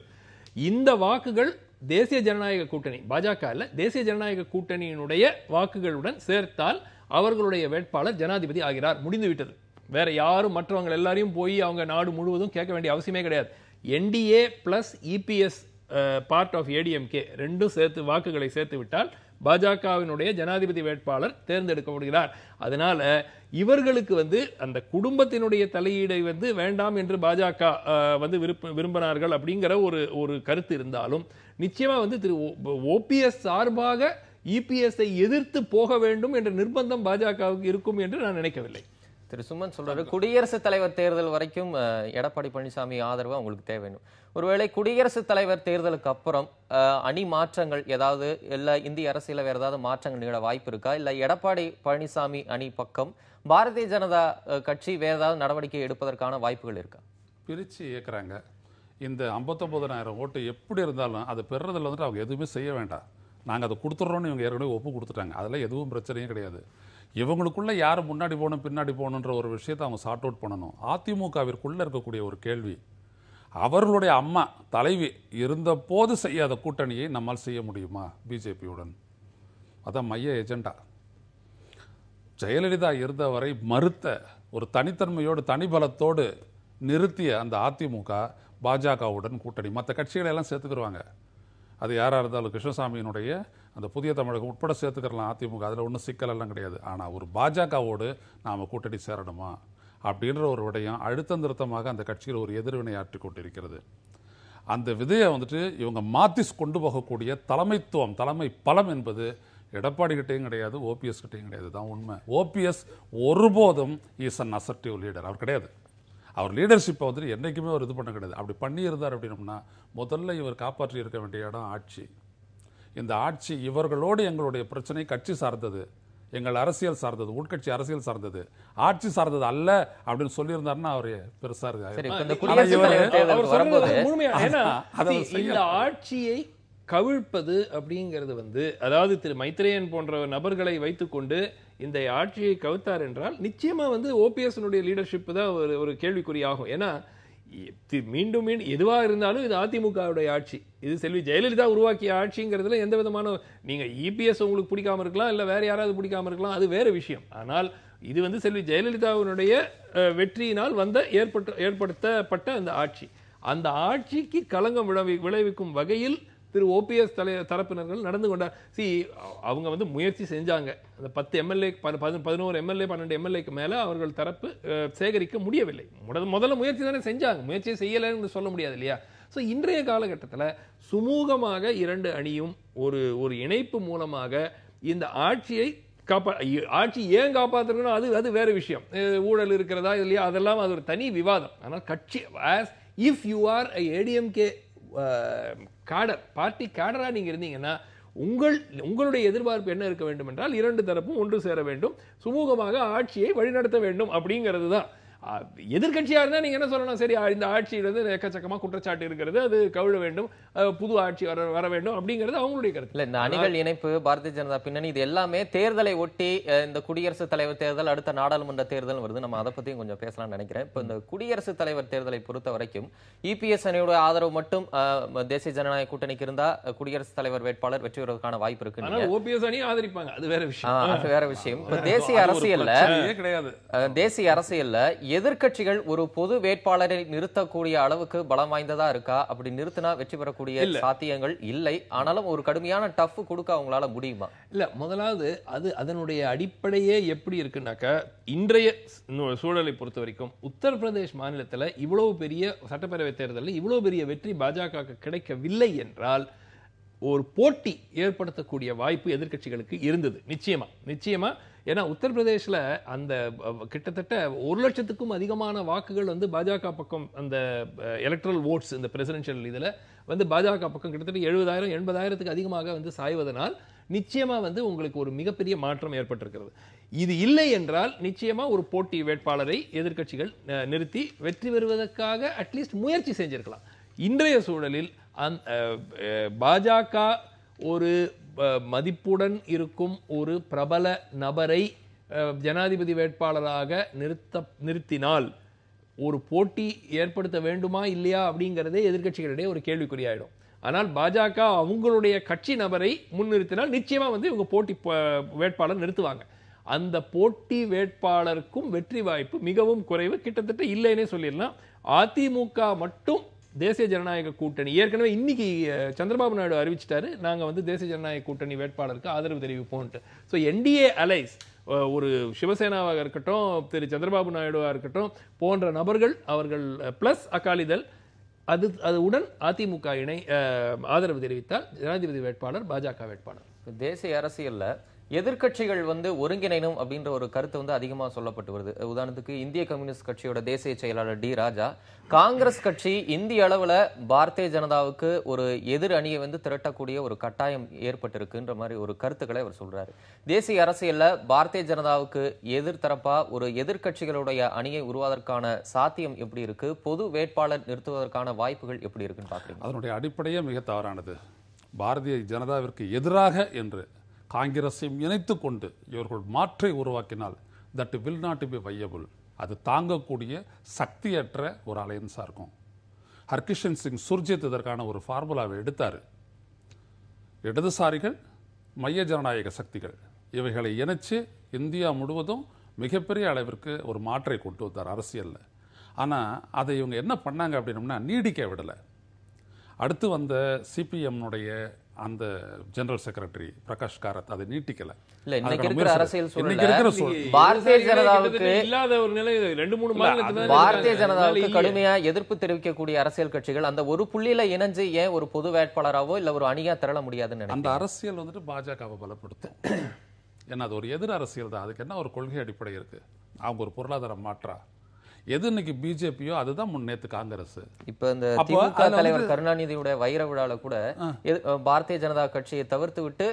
இந்த வாக்குகள் தேசிய ஜனநாயக கூட்டணி, பாஜக அல்ல, தேசிய ஜனநாயக கூட்டணியினுடைய வாக்குகளுடன் சேர்த்தால் அவர்களுடைய வேட்பாளர் ஜனாதிபதி ஆகிறார், முடிந்து விட்டது. வேற யாரும் மற்றவங்க எல்லாரையும் போய் அவங்க நாடு முழுவதும் கேட்க வேண்டிய அவசியமே கிடையாது. NDA plus EPS part of ADMK ரெண்டும் சேர்த்து வாக்குகளை சேர்த்து விட்டால் பாஜகவினுடைய ஜனாதிபதி வேட்பாளர் தேர்ந்தெடுக்கப்படுகிறார். அதனால இவர்களுக்கு வந்து அந்த குடும்பத்தினுடைய தலையீடை வந்து வேண்டாம் என்று பாஜக வந்து விரும்பினார்கள் அப்படிங்கிற ஒரு கருத்து இருந்தாலும், நிச்சயமா வந்து திரு ஓபிஎஸ் சார்பாக இபிஎஸ்ஐ எதிர்த்து போக வேண்டும் என்ற நிர்பந்தம் பாஜகவுக்கு இருக்கும் என்று நான் நினைக்கவில்லை. திரு சுமன் சொல்றாரு, குடியரசுத் தலைவர் தேர்தல் வரைக்கும் எடப்பாடி பழனிசாமி ஆதரவு உங்களுக்கு தேவைன்னு. ஒருவேளை குடியரசுத் தலைவர் தேர்தலுக்கு அப்புறம் அணி மாற்றங்கள் ஏதாவது, இல்ல இந்திய அரசியல வேற ஏதாவது மாற்றங்கள் நிகழ வாய்ப்பு இருக்கா? இல்ல எடப்பாடி பழனிசாமி அணி பக்கம் பாரதிய ஜனதா கட்சி வேற ஏதாவது நடவடிக்கை எடுப்பதற்கான வாய்ப்புகள் இருக்கா? பிரிச்சு இயக்குறாங்க. இந்த 59,000 ஓட்டு எப்படி இருந்தாலும் அதை பெறுறதுல வந்துட்டு அவங்க எதுவுமே செய்ய வேண்டாம். நாங்கள் அதை கொடுத்துட்றோன்னு இவங்க ஏற்கனவே ஒப்பு கொடுத்துட்டாங்க. அதெல்லாம் எதுவும் பிரச்சனையும் கிடையாது. இவங்களுக்குள்ள யார் முன்னாடி போகணும் பின்னாடி போகணுன்ற ஒரு விஷயத்தை அவங்க சார்ட் அவுட் பண்ணணும். அதிமுகவிற்குள்ள இருக்கக்கூடிய ஒரு கேள்வி, அவர்களுடைய அம்மா தலைவி இருந்த போது செய்யாத கூட்டணியை நம்மால் செய்ய முடியுமா பிஜேபியுடன்? அதான் மைய எஜெண்டா. ஜெயலலிதா இருந்த வரை மறுத்த ஒரு தனித்தன்மையோடு தனிபலத்தோடு நிறுத்திய அந்த அதிமுக பாஜகவுடன் கூட்டணி, மற்ற கட்சிகளை எல்லாம் சேர்த்துக்கிடுவாங்க. அது யாராக இருந்தாலும் கிருஷ்ணசாமியினுடைய அந்த புதிய தமிழகம் உட்பட சேர்த்துக்கிறலாம் அதிமுக, அதில் ஒன்றும் சிக்கலெல்லாம் கிடையாது. ஆனால் ஒரு பாஜகவோடு நாம் கூட்டணி சேரணுமா அப்படின்ற ஒரு விடயம் அழுத்தம் திருத்தமாக அந்த கட்சியில் ஒரு எதிர்வினை ஆற்றி கொண்டிருக்கிறது. அந்த விதையை வந்துட்டு இவங்க மாற்றி கொண்டு போகக்கூடிய தலைமைத்துவம், தலைமை பலம் என்பது எடப்பாடி கிட்டையும் கிடையாது, ஓபிஎஸ் கிட்டையும் கிடையாது. தான் உண்மை. ஓபிஎஸ் ஒருபோதும் இஸ் அன் அசர்டிவ் லீடர். அவர் கிடையாது. அவர் லீடர்ஷிப்பை வந்துட்டு என்றைக்குமே ஒரு இது பண்ண கிடையாது. அப்படி பண்ணியிருந்தார் அப்படின்னோம்னா முதல்ல இவர் காப்பாற்றி இருக்க வேண்டிய இடம் ஆட்சி. இந்த ஆட்சி இவர்களோடு எங்களுடைய பிரச்சனை கட்சி சார்ந்தது, எங்கள் அரசியல் சார்ந்தது, உட்கட்சி அரசியல் சார்ந்தது, ஆட்சி சார்ந்தது அல்ல அப்படின்னு சொல்லியிருந்தாருன்னா அவர் பெருசா இந்த ஆட்சியை கவிழ்ப்பது அப்படிங்கிறது வந்து, அதாவது திரு மைத்ரேயன் போன்ற நபர்களை வைத்துக்கொண்டு இந்த ஆட்சியை கவிழ்த்தார் என்றால் நிச்சயமா வந்து ஓபிஎஸ் லீடர்ஷிப் தான் ஒரு கேள்விக்குறியாகும். ஏன்னா மீண்டும் எதுவாக இருந்தாலும் இது அதிமுகவுடைய ஆட்சி, இது செல்வி ஜெயலலிதா உருவாக்கிய ஆட்சிங்கிறதுல எந்த விதமான, நீங்க இபிஎஸ் உங்களுக்கு பிடிக்காம இருக்கலாம், இல்ல வேற யாராவது பிடிக்காம இருக்கலாம், அது வேற விஷயம். ஆனால் இது வந்து செல்வி ஜெயலலிதாவினுடைய வெற்றியினால் ஏற்படுத்தப்பட்ட அந்த ஆட்சி, அந்த ஆட்சிக்கு களங்கம் விளைவிக்கும் வகையில் திரு ஓபிஎஸ் தரப்பினர்கள் நடந்து கொண்டார். அவங்க வந்து முயற்சி செஞ்சாங்க. அந்த 10 எம்எல்ஏ 11 எம்எல்ஏ 12 எம்எல்ஏக்கு மேல அவர்கள் தரப்பு சேகரிக்க முடியவில்லை. முதல்ல முயற்சி தானே செஞ்சாங்க, முயற்சியை செய்யலைன்னு சொல்ல முடியாது இல்லையா? ஸோ இன்றைய காலகட்டத்தில் சுமூகமாக 2 அணியும் ஒரு இணைப்பு மூலமாக இந்த ஆட்சியை ஆட்சி ஏன் காப்பாற்றணும் அது வேற விஷயம். ஊழல் இருக்கிறதா இல்லையா, அதெல்லாம் அது ஒரு தனி விவாதம். ஆனால் கட்சி if you are ADMK cadre, party காடரா நீங்க இருந்தீங்கன்னா உங்களுடைய எதிர்பார்ப்பு என்ன இருக்க வேண்டும் என்றால் 2 தரப்பும் ஒன்று சேர வேண்டும், சுமூகமாக ஆட்சியை வழிநடத்த வேண்டும் அப்படிங்கிறது தான். எதிர்கட்சியா இருந்தா நீங்க என்ன சொல்லணும், சரி இந்த ஆட்சியிலிருந்து எக்கச்சக்கமா குற்றச்சாட்டு இருக்கிறது, அது கவிழ வேண்டும், புது ஆட்சி வர வேண்டும் அப்படிங்கிறது அவங்களுடைய கருத்து. இல்ல, இந்த அணிகள் இணைப்பு, பாரதிய ஜனதா பின்னணி, இது எல்லாமே தேர்தலை ஒட்டி இந்த குடியரசுத் தலைவர் தேர்தல், அடுத்த நாடாளுமன்ற தேர்தல் வருது. நம்ம அதை பத்தியும் கொஞ்சம் பேசலாம்னு நினைக்கிறேன். இப்ப இந்த குடியரசுத் தலைவர் தேர்தலை பொறுத்த வரைக்கும் இபிஎஸ் அணியோட ஆதரவு மட்டும் தேசிய ஜனநாயக கூட்டணிக்கு இருந்தா குடியரசுத் தலைவர் வேட்பாளர் வெற்றி பெறுவதற்கான வாய்ப்பு இருக்கு. ஓபிஎஸ் அணி ஆதரிப்பாங்க, அது வேற விஷயம். அது வேற விஷயம். இப்ப தேசிய அரசியல்ல எதிர்கட்சிகள் ஒரு பொது வேட்பாளரை நிறுத்தக்கூடிய அளவுக்கு பலம் வாய்ந்ததா இருக்கா? அப்படி நிறுத்தினா வெற்றி பெறக்கூடிய சாத்தியங்கள் இல்லை. ஆனாலும் ஒரு கடுமையான டஃப் கொடுக்க அவங்களால முடியுமா? இல்ல, முதலாவது அதனுடைய அடிப்படையே எப்படி இருக்குன்னாக்கா, இன்றைய சூழலை பொறுத்த வரைக்கும் உத்தரப்பிரதேஷ் மாநிலத்தில் இவ்வளவு பெரிய சட்டப்பேரவை தேர்தலில் இவ்வளவு பெரிய வெற்றி பாஜக கிடைக்கவில்லை என்றால் ஒரு போட்டி ஏற்படுத்தக்கூடிய வாய்ப்பு எதிர்கட்சிகளுக்கு இருந்தது. நிச்சயமா. ஏன்னா உத்தரப்பிரதேசில் அந்த கிட்டத்தட்ட 1 லட்சத்துக்கும் அதிகமான வாக்குகள் வந்து பாஜக பக்கம், அந்த எலக்ட்ரல் ஓட்ஸ் இந்த பிரசிடென்ஷியல் இதில் வந்து பாஜக பக்கம் கிட்டத்தட்ட 70,000-80,000த்துக்கு அதிகமாக வந்து சாய்வதனால் நிச்சயமா வந்து உங்களுக்கு ஒரு மிகப்பெரிய மாற்றம் ஏற்பட்டிருக்கிறது. இது இல்லை என்றால் நிச்சயமா ஒரு போட்டி வேட்பாளரை எதிர்கட்சிகள் நிறுத்தி வெற்றி பெறுவதற்காக அட்லீஸ்ட் முயற்சி செஞ்சிருக்கலாம். இன்றைய சூழலில் பாஜக ஒரு மதிப்புடன் இருக்கும் ஒரு பிரபல நபரை ஜனாதிபதி வேட்பாளராக நிறுத்தினால் ஒரு போட்டி ஏற்படுத்த வேண்டுமா இல்லையா அப்படிங்கிறதே எதிர்கட்சிகளிடையே ஒரு கேள்விக்குறியாயிடும். ஆனால் பாஜக அவங்களுடைய கட்சி நபரை முன்னிறுத்தினால் நிச்சயமா வந்து இவங்க போட்டி வேட்பாளர் நிறுத்துவாங்க. அந்த போட்டி வேட்பாளருக்கும் வெற்றி வாய்ப்பு மிகவும் குறைவு, கிட்டத்தட்ட இல்லைன்னே சொல்லிடலாம். அதிமுக மட்டும் தேசிய ஜனநாயக கூட்டணி ஏற்கனவே இன்னைக்கு சந்திரபாபு நாயுடு அறிவிச்சிட்டாரு, நாங்க வந்து தேசிய ஜனநாயக கூட்டணி வேட்பாளருக்கு ஆதரவு தெரிவிப்போம்ட்டு. ஸோ என்டிஏ அலைஸ், ஒரு சிவசேனாவாக இருக்கட்டும், திரு சந்திரபாபு நாயுடுவா இருக்கட்டும் போன்ற நபர்கள், அவர்கள் பிளஸ் அகாலிதள், அது உடன் அதிமுக இணை ஆதரவு தெரிவித்தால் ஜனாதிபதி வேட்பாளர் பாஜக வேட்பாளர். தேசிய அரசியல்ல எதிர்க்கட்சிகள் வந்து ஒருங்கிணைணும் அப்படின்ற ஒரு கருத்து வந்து அதிகமாக சொல்லப்பட்டு வருது. உதாரணத்துக்கு இந்திய கம்யூனிஸ்ட் கட்சியோட தேசிய செயலாளர் டி ராஜா, காங்கிரஸ் கட்சி இந்திய அளவுல பாரதிய ஜனதாவுக்கு ஒரு எதிர் அணியை வந்து திரட்டக்கூடிய ஒரு கட்டாயம் ஏற்பட்டிருக்குன்ற மாதிரி ஒரு கருத்துக்களை அவர் சொல்றாரு. தேசிய அரசியல்ல பாரதிய ஜனதாவுக்கு எதிர்த்தரப்பா ஒரு எதிர்க்கட்சிகளுடைய அணியை உருவாவதற்கான சாத்தியம் எப்படி இருக்கு, பொது வேட்பாளர் நிறுத்துவதற்கான வாய்ப்புகள் எப்படி இருக்குன்னு பாக்குறீங்க? அதனுடைய அடிப்படையே மிக தவறானது. பாரதிய ஜனதாவிற்கு எதிராக என்று காங்கிரஸையும் இணைத்துக் கொண்டு இவர்கள் மாற்றை உருவாக்கினால் that will not be viable. அது தாங்கக்கூடிய சக்தியற்ற ஒரு அலையன்ஸாக இருக்கும். ஹர்கிஷன் சிங் சுர்ஜித் இதற்கான ஒரு ஃபார்முலாவை எடுத்தார். இடதுசாரிகள், மைய ஜனநாயக சக்திகள் இவைகளை இணைச்சு இந்தியா முழுவதும் மிகப்பெரிய அளவிற்கு ஒரு மாற்றை கொண்டு வந்தார் அரசியலில். ஆனால் அதை இவங்க என்ன பண்ணாங்க அப்படின்னம்னா நீடிக்க விடலை. அடுத்து வந்த சிபிஎம்னுடைய அந்த ஜெனரல் செக்ரட்டரி பிரகாஷ் காரத் அதை நீட்டிக்கல. இல்ல இன்னைக்கு இருக்கிற அரசியல் சூழல்ல பாரதிய ஜனதாவுக்கு இல்லாத ஒரு நிலை 2-3 மாநிலத்துல பாரதிய ஜனதாவுக்கு கடுமையா எதிர்ப்பு தெரிவிக்கக்கூடிய அரசியல் கட்சிகள் அந்த ஒரு புள்ளியில இணைஞ்சு ஏன் ஒரு பொது வேட்பாளராவோ இல்ல ஒரு அணியா திரள முடியாதுன்னு அந்த அரசியல் வந்துட்டு பாஜகவை பலப்படுத்தும். ஏன்னா அது ஒரு எதிர் அரசியல் தான். அதுக்கு என்ன ஒரு கொள்கை அடிப்படை இருக்கு? அவங்க ஒரு பொருளாதார மாற்றா எது இன்னைக்கு பிஜேபியோ அதுதான் முன்னேத்து காங்கிரஸ். இப்ப இந்த திமுக தலைவர் கருணாநிதியுடைய வைர விழால கூட பாரதிய ஜனதா கட்சியை தவிர்த்து விட்டு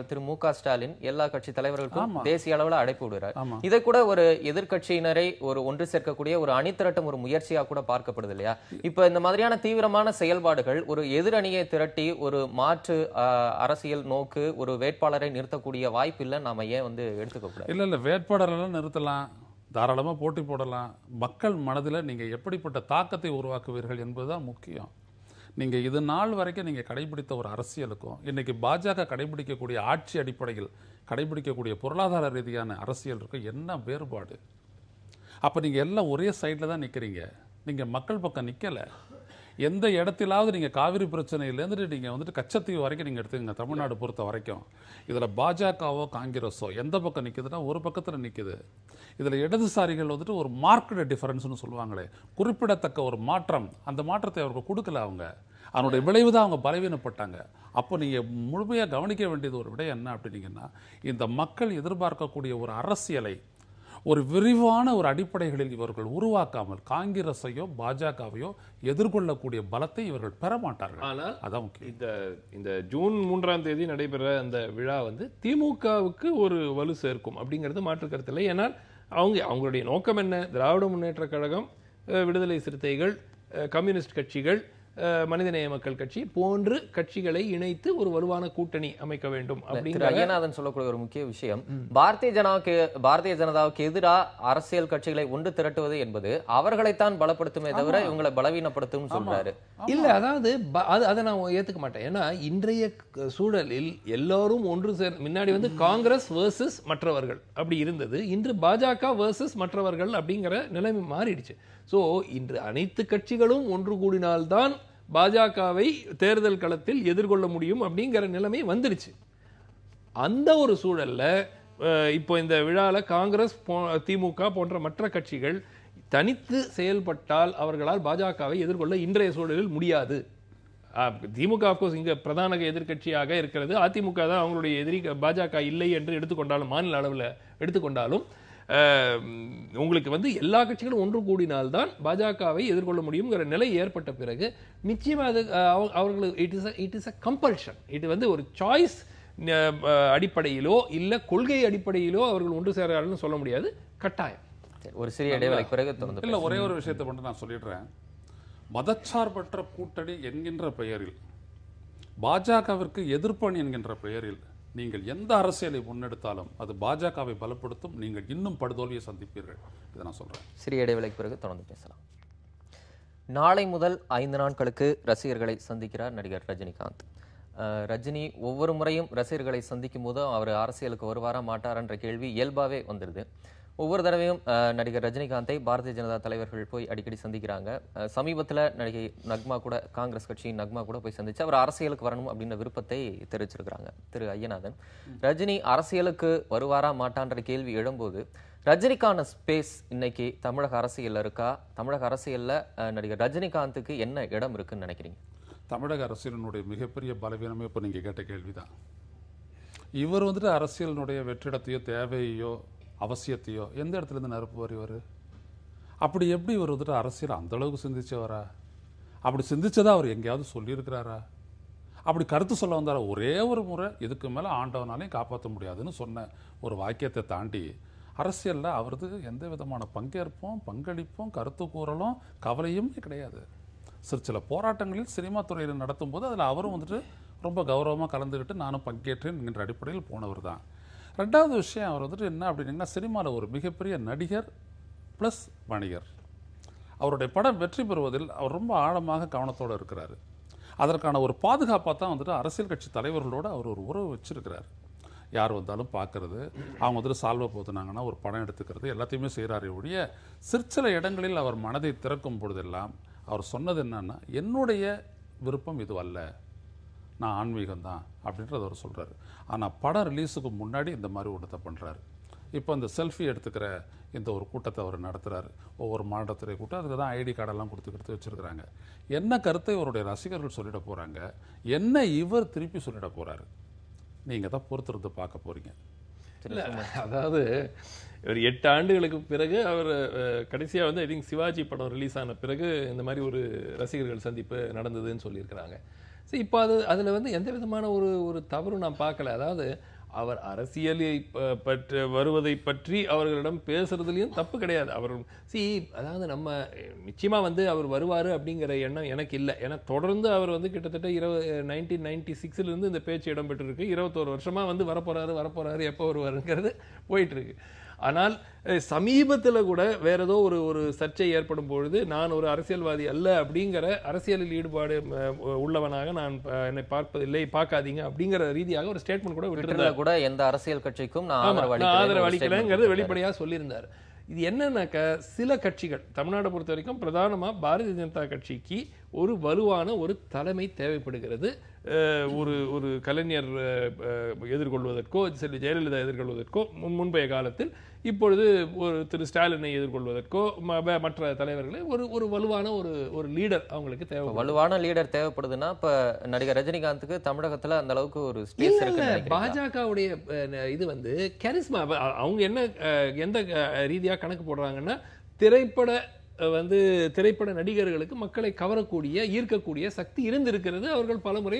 திரு மு.க. ஸ்டாலின் எல்லா கட்சி தலைவர்களுக்கும் தேசிய அளவுல அழைப்பு விடுறார். இதை கூட ஒரு எதிர்கட்சியினரை ஒரு ஒன்று சேர்க்கக்கூடிய ஒரு அணி திரட்டும் ஒரு முயற்சியா கூட பார்க்கப்படுது இல்லையா? இப்ப இந்த மாதிரியான தீவிரமான செயல்பாடுகள் ஒரு எதிரணியை திரட்டி ஒரு மாற்று அரசியல் நோக்கு ஒரு வேட்பாளரை நிறுத்தக்கூடிய வாய்ப்பு இல்ல நாம ஏன் வந்து எடுத்துக்க கூடாது? இல்ல வேட்பாளரெல்லாம் நிறுத்தலாம், தாராளமாக போட்டி போடலாம். மக்கள் மனதில் நீங்கள் எப்படிப்பட்ட தாக்கத்தை உருவாக்குவீர்கள் என்பதுதான் முக்கியம். நீங்கள் இது நாள் வரைக்கும் நீங்கள் கடைபிடித்த ஒரு அரசியலுக்கும் இன்னைக்கு பாஜக கடைபிடிக்கக்கூடிய ஆட்சி அடிப்படையில் கடைபிடிக்கக்கூடிய பொருளாதார ரீதியான அரசியலுக்கும் என்ன வேறுபாடு? அப்போ நீங்கள் எல்லாம் ஒரே சைடில் தான் நிற்கிறீங்க. நீங்கள் மக்கள் பக்கம் நிற்கலை. எந்த இடத்திலாவது நீங்கள் காவிரி பிரச்சனையிலேருந்து நீங்கள் வந்துட்டு கச்சத்தீவு வரைக்கும் நீங்கள் எடுத்துக்கங்க. தமிழ்நாடு பொறுத்த வரைக்கும் இதில் பாஜகவோ காங்கிரஸோ எந்த பக்கம் நிற்குதுன்னா ஒரு பக்கத்தில் நிற்குது. இதில் இடதுசாரிகள் வந்துட்டு ஒரு மார்க்கெட் டிஃபரன்ஸ்னு சொல்லுவாங்களே, குறிப்பிடத்தக்க ஒரு மாற்றம், அந்த மாற்றத்தை அவருக்கு கொடுக்கல. அவங்க அதனுடைய விளைவு தான் அவங்க பலவீனப்பட்டாங்க. அப்போ நீங்கள் முழுமையாக கவனிக்க வேண்டியது ஒரு விடயம் என்ன அப்படின்னீங்கன்னா, இந்த மக்கள் எதிர்பார்க்கக்கூடிய ஒரு அரசியலை ஒரு விரிவான ஒரு அடிப்படைகளில் இவர்கள் உருவாக்காமல் காங்கிரஸையோ பாஜகவையோ எதிர்கொள்ளக்கூடிய பலத்தை இவர்கள் பெற மாட்டார்கள். ஆனால் அதான் முக்கியம். இந்த ஜூன் 3ஆம் தேதி நடைபெற அந்த விழா வந்து திமுகவுக்கு ஒரு வலு சேர்க்கும் அப்படிங்கிறது மாற்று கருத்து இல்லை. ஏன்னால் அவங்களுடைய நோக்கம் என்ன? திராவிட முன்னேற்ற கழகம், விடுதலை சிறுத்தைகள், கம்யூனிஸ்ட் கட்சிகள், மனிதநேய மக்கள் கட்சி போன்று கட்சிகளை இணைத்து ஒரு வலுவான கூட்டணி அமைக்க வேண்டும் அப்படிங்கிற ஐயநாதன் சொல்லக்கூடிய ஒரு முக்கிய விஷயம், பாரதிய ஜனதாவுக்கு எதிராக அரசியல் கட்சிகளை ஒன்று திரட்டுவது என்பது அவர்களைத்தான் பலப்படுத்துமே தவிர இவங்களை பலவீனப்படுத்தும் சொல்றாரு. இல்ல, அதாவது அதை நான் ஏத்துக்க மாட்டேன். ஏன்னா இன்றைய சூழலில் எல்லாரும் ஒன்று முன்னாடி வந்து காங்கிரஸ் வர்சஸ் மற்றவர்கள் அப்படி இருந்தது. இன்று பாஜக வர்சஸ் மற்றவர்கள் அப்படிங்கிற நிலைமை மாறிடுச்சு. சோ இன்று அனைத்து கட்சிகளும் ஒன்று கூடினால்தான் பாஜகவை தேர்தல் களத்தில் எதிர்கொள்ள முடியும் அப்படிங்கிற நிலைமை வந்துருச்சு. அந்த ஒரு சூழல்ல இப்போ இந்த விழால காங்கிரஸ், திமுக போன்ற மற்ற கட்சிகள் தனித்து செயல்பட்டால் அவர்களால் பாஜகவை எதிர்கொள்ள இன்றைய சூழலில் முடியாது. திமுக ஆஃப்கோர்ஸ் இங்க பிரதான எதிர்கட்சியாக இருக்கிறது. அதிமுக தான் அவங்களுடைய எதிரி. பாஜக இல்லை என்று எடுத்துக்கொண்டாலும், மாநில அளவில் எடுத்துக்கொண்டாலும் உங்களுக்கு வந்து எல்லா கட்சிகளும் ஒன்று கூடினால்தான் பாஜகவை எதிர்கொள்ள முடியுங்கிற நிலை ஏற்பட்ட பிறகு நிச்சயமா அது அவர்களுக்கு இட் இஸ் அ கம்பல்ஷன். இது வந்து ஒரு சாய்ஸ் அடிப்படையிலோ இல்ல கொள்கை அடிப்படையிலோ அவர்கள் ஒன்று சேரார்கள் சொல்ல முடியாது. கட்டாயம். ஒரு சிறிய இடைவேளைக்கு பிறகு தொடர்ந்து இல்ல, ஒரே ஒரு விஷயத்தை மட்டும் நான் சொல்லிடுறேன். மதச்சார்பற்ற கூட்டணி என்கின்ற பெயரில், பாஜகவிற்கு எதிர்ப்பணி என்கின்ற பெயரில் நீங்கள் எந்த அரசியலை முன்னெடுத்தாலும் அது பாஜகவை பலப்படுத்தும். நீங்கள் இன்னும் படுதோல்வியை சந்திப்பீர்கள். இதை நான் சொல்றேன். சிறிய இடைவேளைக்கு பிறகு தொடர்ந்து பேசலாம். நாளை முதல் 5 நாட்களுக்கு ரசிகர்களை சந்திக்கிறார் நடிகர் ரஜினிகாந்த். ரஜினி ஒவ்வொரு முறையும் ரசிகர்களை சந்திக்கும் போதும் அவர் அரசியலுக்கு வருவாரா மாட்டாரான்ற கேள்வி இயல்பாவே வந்துடுது. ஒவ்வொரு தடவையும் நடிகர் ரஜினிகாந்தை பாரதிய ஜனதா தலைவர்கள் போய் அடிக்கடி சந்திக்கிறாங்க. சமீபத்தில் நடிகை நக்மா கூட, காங்கிரஸ் கட்சியின் நக்மா கூட போய் சந்திச்சு அவர் அரசியலுக்கு வரணும் அப்படின்ற விருப்பத்தை தெரிவிச்சிருக்கிறாங்க. திரு ஐயநாதன், ரஜினி அரசியலுக்கு வருவாரா மாட்டான்ற கேள்வி எழும்போது ரஜினிக்கான ஸ்பேஸ் இன்னைக்கு தமிழக அரசியல்ல இருக்கா? தமிழக அரசியல்ல நடிகர் ரஜினிகாந்துக்கு என்ன இடம் இருக்குன்னு நினைக்கிறீங்க? தமிழக அரசியலினுடைய மிகப்பெரிய பலவீனமே இப்போ நீங்க கேட்ட கேள்விதான். இவர் வந்துட்டு அரசியலினுடைய வெற்றிடத்தையோ தேவையோ அவசியத்தையோ எந்த இடத்துல இருந்து நிரப்புவார் இவர்? அப்படி எப்படி இவர் வந்துட்டு அரசியல் அந்த அளவுக்கு சிந்திச்சவரா? அப்படி சிந்திச்சதா அவர் எங்கேயாவது சொல்லியிருக்கிறாரா? அப்படி கருத்து சொல்ல வந்தார ஒரே ஒரு முறை இதுக்கு மேலே ஆண்டவனாலையும் காப்பாற்ற முடியாதுன்னு சொன்ன ஒரு வாக்கியத்தை தாண்டி அரசியலில் அவரது எந்த விதமான பங்கேற்பும் பங்களிப்பும் கருத்து கூறலும் கவலையும் கிடையாது. சில போராட்டங்களில் சினிமா துறையில் நடத்தும் போது அதில் அவரும் வந்துட்டு ரொம்ப கௌரவமாக கலந்துக்கிட்டு நானும் பங்கேற்றேன் என்கின்ற அடிப்படையில் போனவர் தான். ரெண்டாவது விஷயம், அவர் வந்துட்டு என்ன அப்படின்னா சினிமாவில் ஒரு மிகப்பெரிய நடிகர் ப்ளஸ் வணிகர். அவருடைய படம் வெற்றி பெறுவதில் அவர் ரொம்ப ஆழமாக கவனத்தோடு இருக்கிறார். அதற்கான ஒரு பாதுகாப்பாக தான் வந்துட்டு அரசியல் கட்சி தலைவர்களோடு அவர் ஒரு உறவு வச்சிருக்கிறார். யார் வந்தாலும் பார்க்கறது, அவங்க வந்துட்டு சால்வை போத்துனாங்கன்னா ஒரு படம் எடுத்துக்கிறது, எல்லாத்தையுமே செய்கிறாரே ஒழிய சிற்சில இடங்களில் அவர் மனதை திறக்கும் பொழுதெல்லாம் அவர் சொன்னது என்னன்னா, என்னுடைய விருப்பம் இது அல்ல, நான் ஆன்மீகம் தான் அப்படின்றத அவர் சொல்கிறாரு. ஆனால் படம் ரிலீஸுக்கு முன்னாடி இந்த மாதிரி ஒன்றத்தை பண்ணுறாரு. இப்போ இந்த செல்ஃபி எடுத்துக்கிற இந்த ஒரு கூட்டத்தை அவர் நடத்துகிறாரு. ஒவ்வொரு மாநிலத்துறை கூட்டம் அதுக்கு தான் ஐடி கார்டெல்லாம் கொடுத்து வச்சுருக்கிறாங்க. என்ன கருத்தை இவருடைய ரசிகர்கள் சொல்லிட போகிறாங்க, என்ன இவர் திருப்பி சொல்லிட போகிறாரு, நீங்கள் தான் பொறுத்திருந்து பார்க்க போகிறீங்க. இல்லை, அதாவது ஒரு 8 ஆண்டுகளுக்கு பிறகு அவர் கடைசியாக வந்து ஐ திங்க் சிவாஜி படம் ரிலீஸ் ஆன பிறகு இந்த மாதிரி ஒரு ரசிகர்கள் சந்திப்பு நடந்ததுன்னு சொல்லியிருக்கிறாங்க. சரி, இப்போ அதில் வந்து எந்த விதமான ஒரு தவறும் நான் பார்க்கல. அதாவது அவர் அரசியலை பற்றி வருவதை பற்றி அவர்களிடம் பேசுறதுலையும் தப்பு கிடையாது. அவர் அதாவது நம்ம நிச்சயமா வந்து அவர் வருவார் அப்படிங்கிற எண்ணம் எனக்கு இல்லை. ஏன்னா தொடர்ந்து அவர் வந்து கிட்டத்தட்ட 1996 இருந்து இந்த பேச்சு இடம்பெற்று இருக்கு. 21 வருஷமா வந்து வரப்போறாரு எப்போ வருவாருங்கிறது போயிட்டு இருக்கு. ஆனால் சமீபத்தில் கூட வேற ஏதோ ஒரு சர்ச்சை ஏற்படும் பொழுது நான் ஒரு அரசியல்வாதி அல்ல அப்படிங்கிற அரசியலில் ஈடுபாடு உள்ளவனாக நான் என்னை பார்ப்பதில்லை, பார்க்காதீங்க அப்படிங்கிற ரீதியாக ஒரு ஸ்டேட்மெண்ட் கூட விட்டுருந்தார். கூட எந்த அரசியல் கட்சிக்கும் நான் ஆதரவு அளிக்கலைங்கிறது வெளிப்படையாக சொல்லியிருந்தார். இது என்னன்னாக்க சில கட்சிகள் தமிழ்நாடு பொறுத்த வரைக்கும் பிரதானமா பாரதிய ஜனதா கட்சிக்கு ஒரு வலுவான ஒரு தலைமை தேவைப்படுகிறது. ஒரு கலைஞர் எதிர்கொள்வதற்கோ செல்வி ஜெயலலிதா எதிர்கொள்வதற்கோ முன்பைய காலத்தில், இப்பொழுது ஒரு திரு ஸ்டாலினை எதிர்கொள்வதற்கோ மற்ற தலைவர்களை ஒரு வலுவான ஒரு லீடர் அவங்களுக்கு தேவை. வலுவான லீடர் தேவைப்படுதுன்னா இப்ப நடிகர் ரஜினிகாந்துக்கு தமிழகத்துல அந்த அளவுக்கு ஒரு ஸ்பேஸ் இருக்கு. பாஜகவுடைய இது வந்து கரிஸ்மா, அவங்க என்ன எந்த ரீதியா கணக்கு போடுறாங்கன்னா திரைப்பட நடிகர்களுக்கு மக்களை கவரக்கூடிய ஈர்க்கக்கூடிய சக்தி இருந்திருக்கிறது. அவர்கள் பலமுறை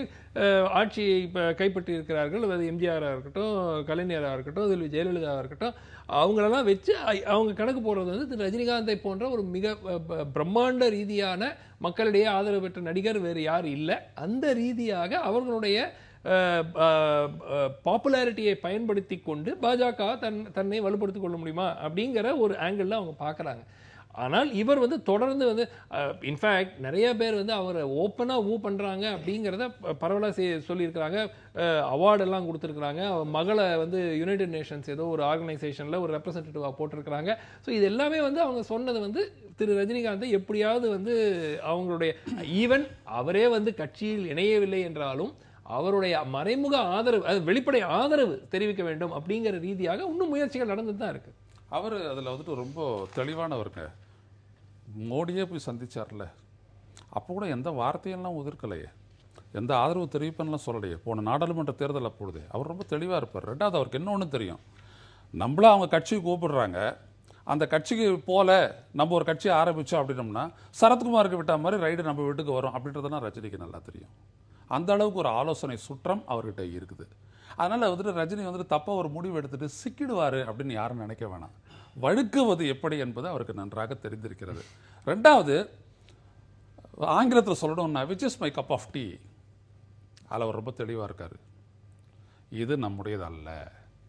ஆட்சியை கைப்பற்றி இருக்கிறார்கள். அது எம்ஜிஆராக இருக்கட்டும், கலைஞராக இருக்கட்டும், செல்வி ஜெயலலிதாவாக இருக்கட்டும், அவங்களெல்லாம் வச்சு அவங்க கணக்கு போடுறது வந்து திரு ரஜினிகாந்தை போன்ற ஒரு மிக பிரம்மாண்ட ரீதியான மக்களிடையே ஆதரவு பெற்ற நடிகர் வேறு யார் இல்லை. அந்த ரீதியாக அவர்களுடைய பாப்புலாரிட்டியை பயன்படுத்தி கொண்டு பாஜக தன்னை வலுப்படுத்திக் கொள்ள முடியுமா அப்படிங்கிற ஒரு ஆங்கிள் அவங்க பார்க்குறாங்க. ஆனால் இவர் வந்து தொடர்ந்து வந்து இன்ஃபேக்ட் நிறைய பேர் வந்து அவரை ஓப்பனாக பண்ணுறாங்க அப்படிங்கிறத பரவலாக சொல்லியிருக்கிறாங்க. அவார்டெல்லாம் கொடுத்துருக்குறாங்க. மகளை வந்து யுனைடெட் நேஷன்ஸ் ஏதோ ஒரு ஆர்கனைசேஷனில் ஒரு ரெப்ரசன்டேட்டிவாக போட்டிருக்கிறாங்க. ஸோ இது எல்லாமே வந்து அவங்க சொன்னது வந்து திரு ரஜினிகாந்தை எப்படியாவது வந்து அவங்களுடைய ஈவன் அவரே வந்து கட்சியில் இணையவில்லை என்றாலும் அவருடைய மறைமுக ஆதரவு, வெளிப்படை ஆதரவு தெரிவிக்க வேண்டும் அப்படிங்கிற ரீதியாக இன்னும் முயற்சிகள் நடந்துட்டு தான் இருக்கு. அவர் அதில் வந்துட்டு ரொம்ப தெளிவானவருங்க. மோடியே போய் சந்திச்சார்ல, அப்போ கூட எந்த வார்த்தையெல்லாம் உதிர்க்கலையே, எந்த ஆதரவு தெரிவிப்பெல்லாம் சொல்லலையே. போன நாடாளுமன்ற தேர்தல் அப்பொழுது அவர் ரொம்ப தெளிவாக இருப்பார். ரெண்டாவது அவருக்கு என்ன ஒன்று தெரியும், நம்மள அவங்க கட்சிக்கு கூப்பிடுறாங்க, அந்த கட்சிக்கு போல நம்ம ஒரு கட்சியை ஆரம்பித்தோம் அப்படின்னோம்னா சரத்குமாருக்கு விட்ட மாதிரி ரைடு நம்ம வீட்டுக்கு வரும் அப்படின்றதுலாம் ரஜினிக்கு நல்லா தெரியும். அந்த அளவுக்கு ஒரு ஆலோசனை சுற்றம் அவர்கிட்ட இருக்குது. அதனால் வந்துட்டு ரஜினி வந்துட்டு தப்பாக ஒரு முடிவு எடுத்துட்டு சிக்கிடுவார் அப்படின்னு யாரும் நினைக்க வேணாம். வழுக்குவது எப்படி என்பது அவருக்கு நன்றாக தெரிந்திருக்கிறது. ரெண்டாவது, ஆங்கிலத்தில் சொல்லணும்னா which is my cup of tea, அதில் அவர் ரொம்ப தெளிவாக இருக்கார். இது நம்முடையது அல்ல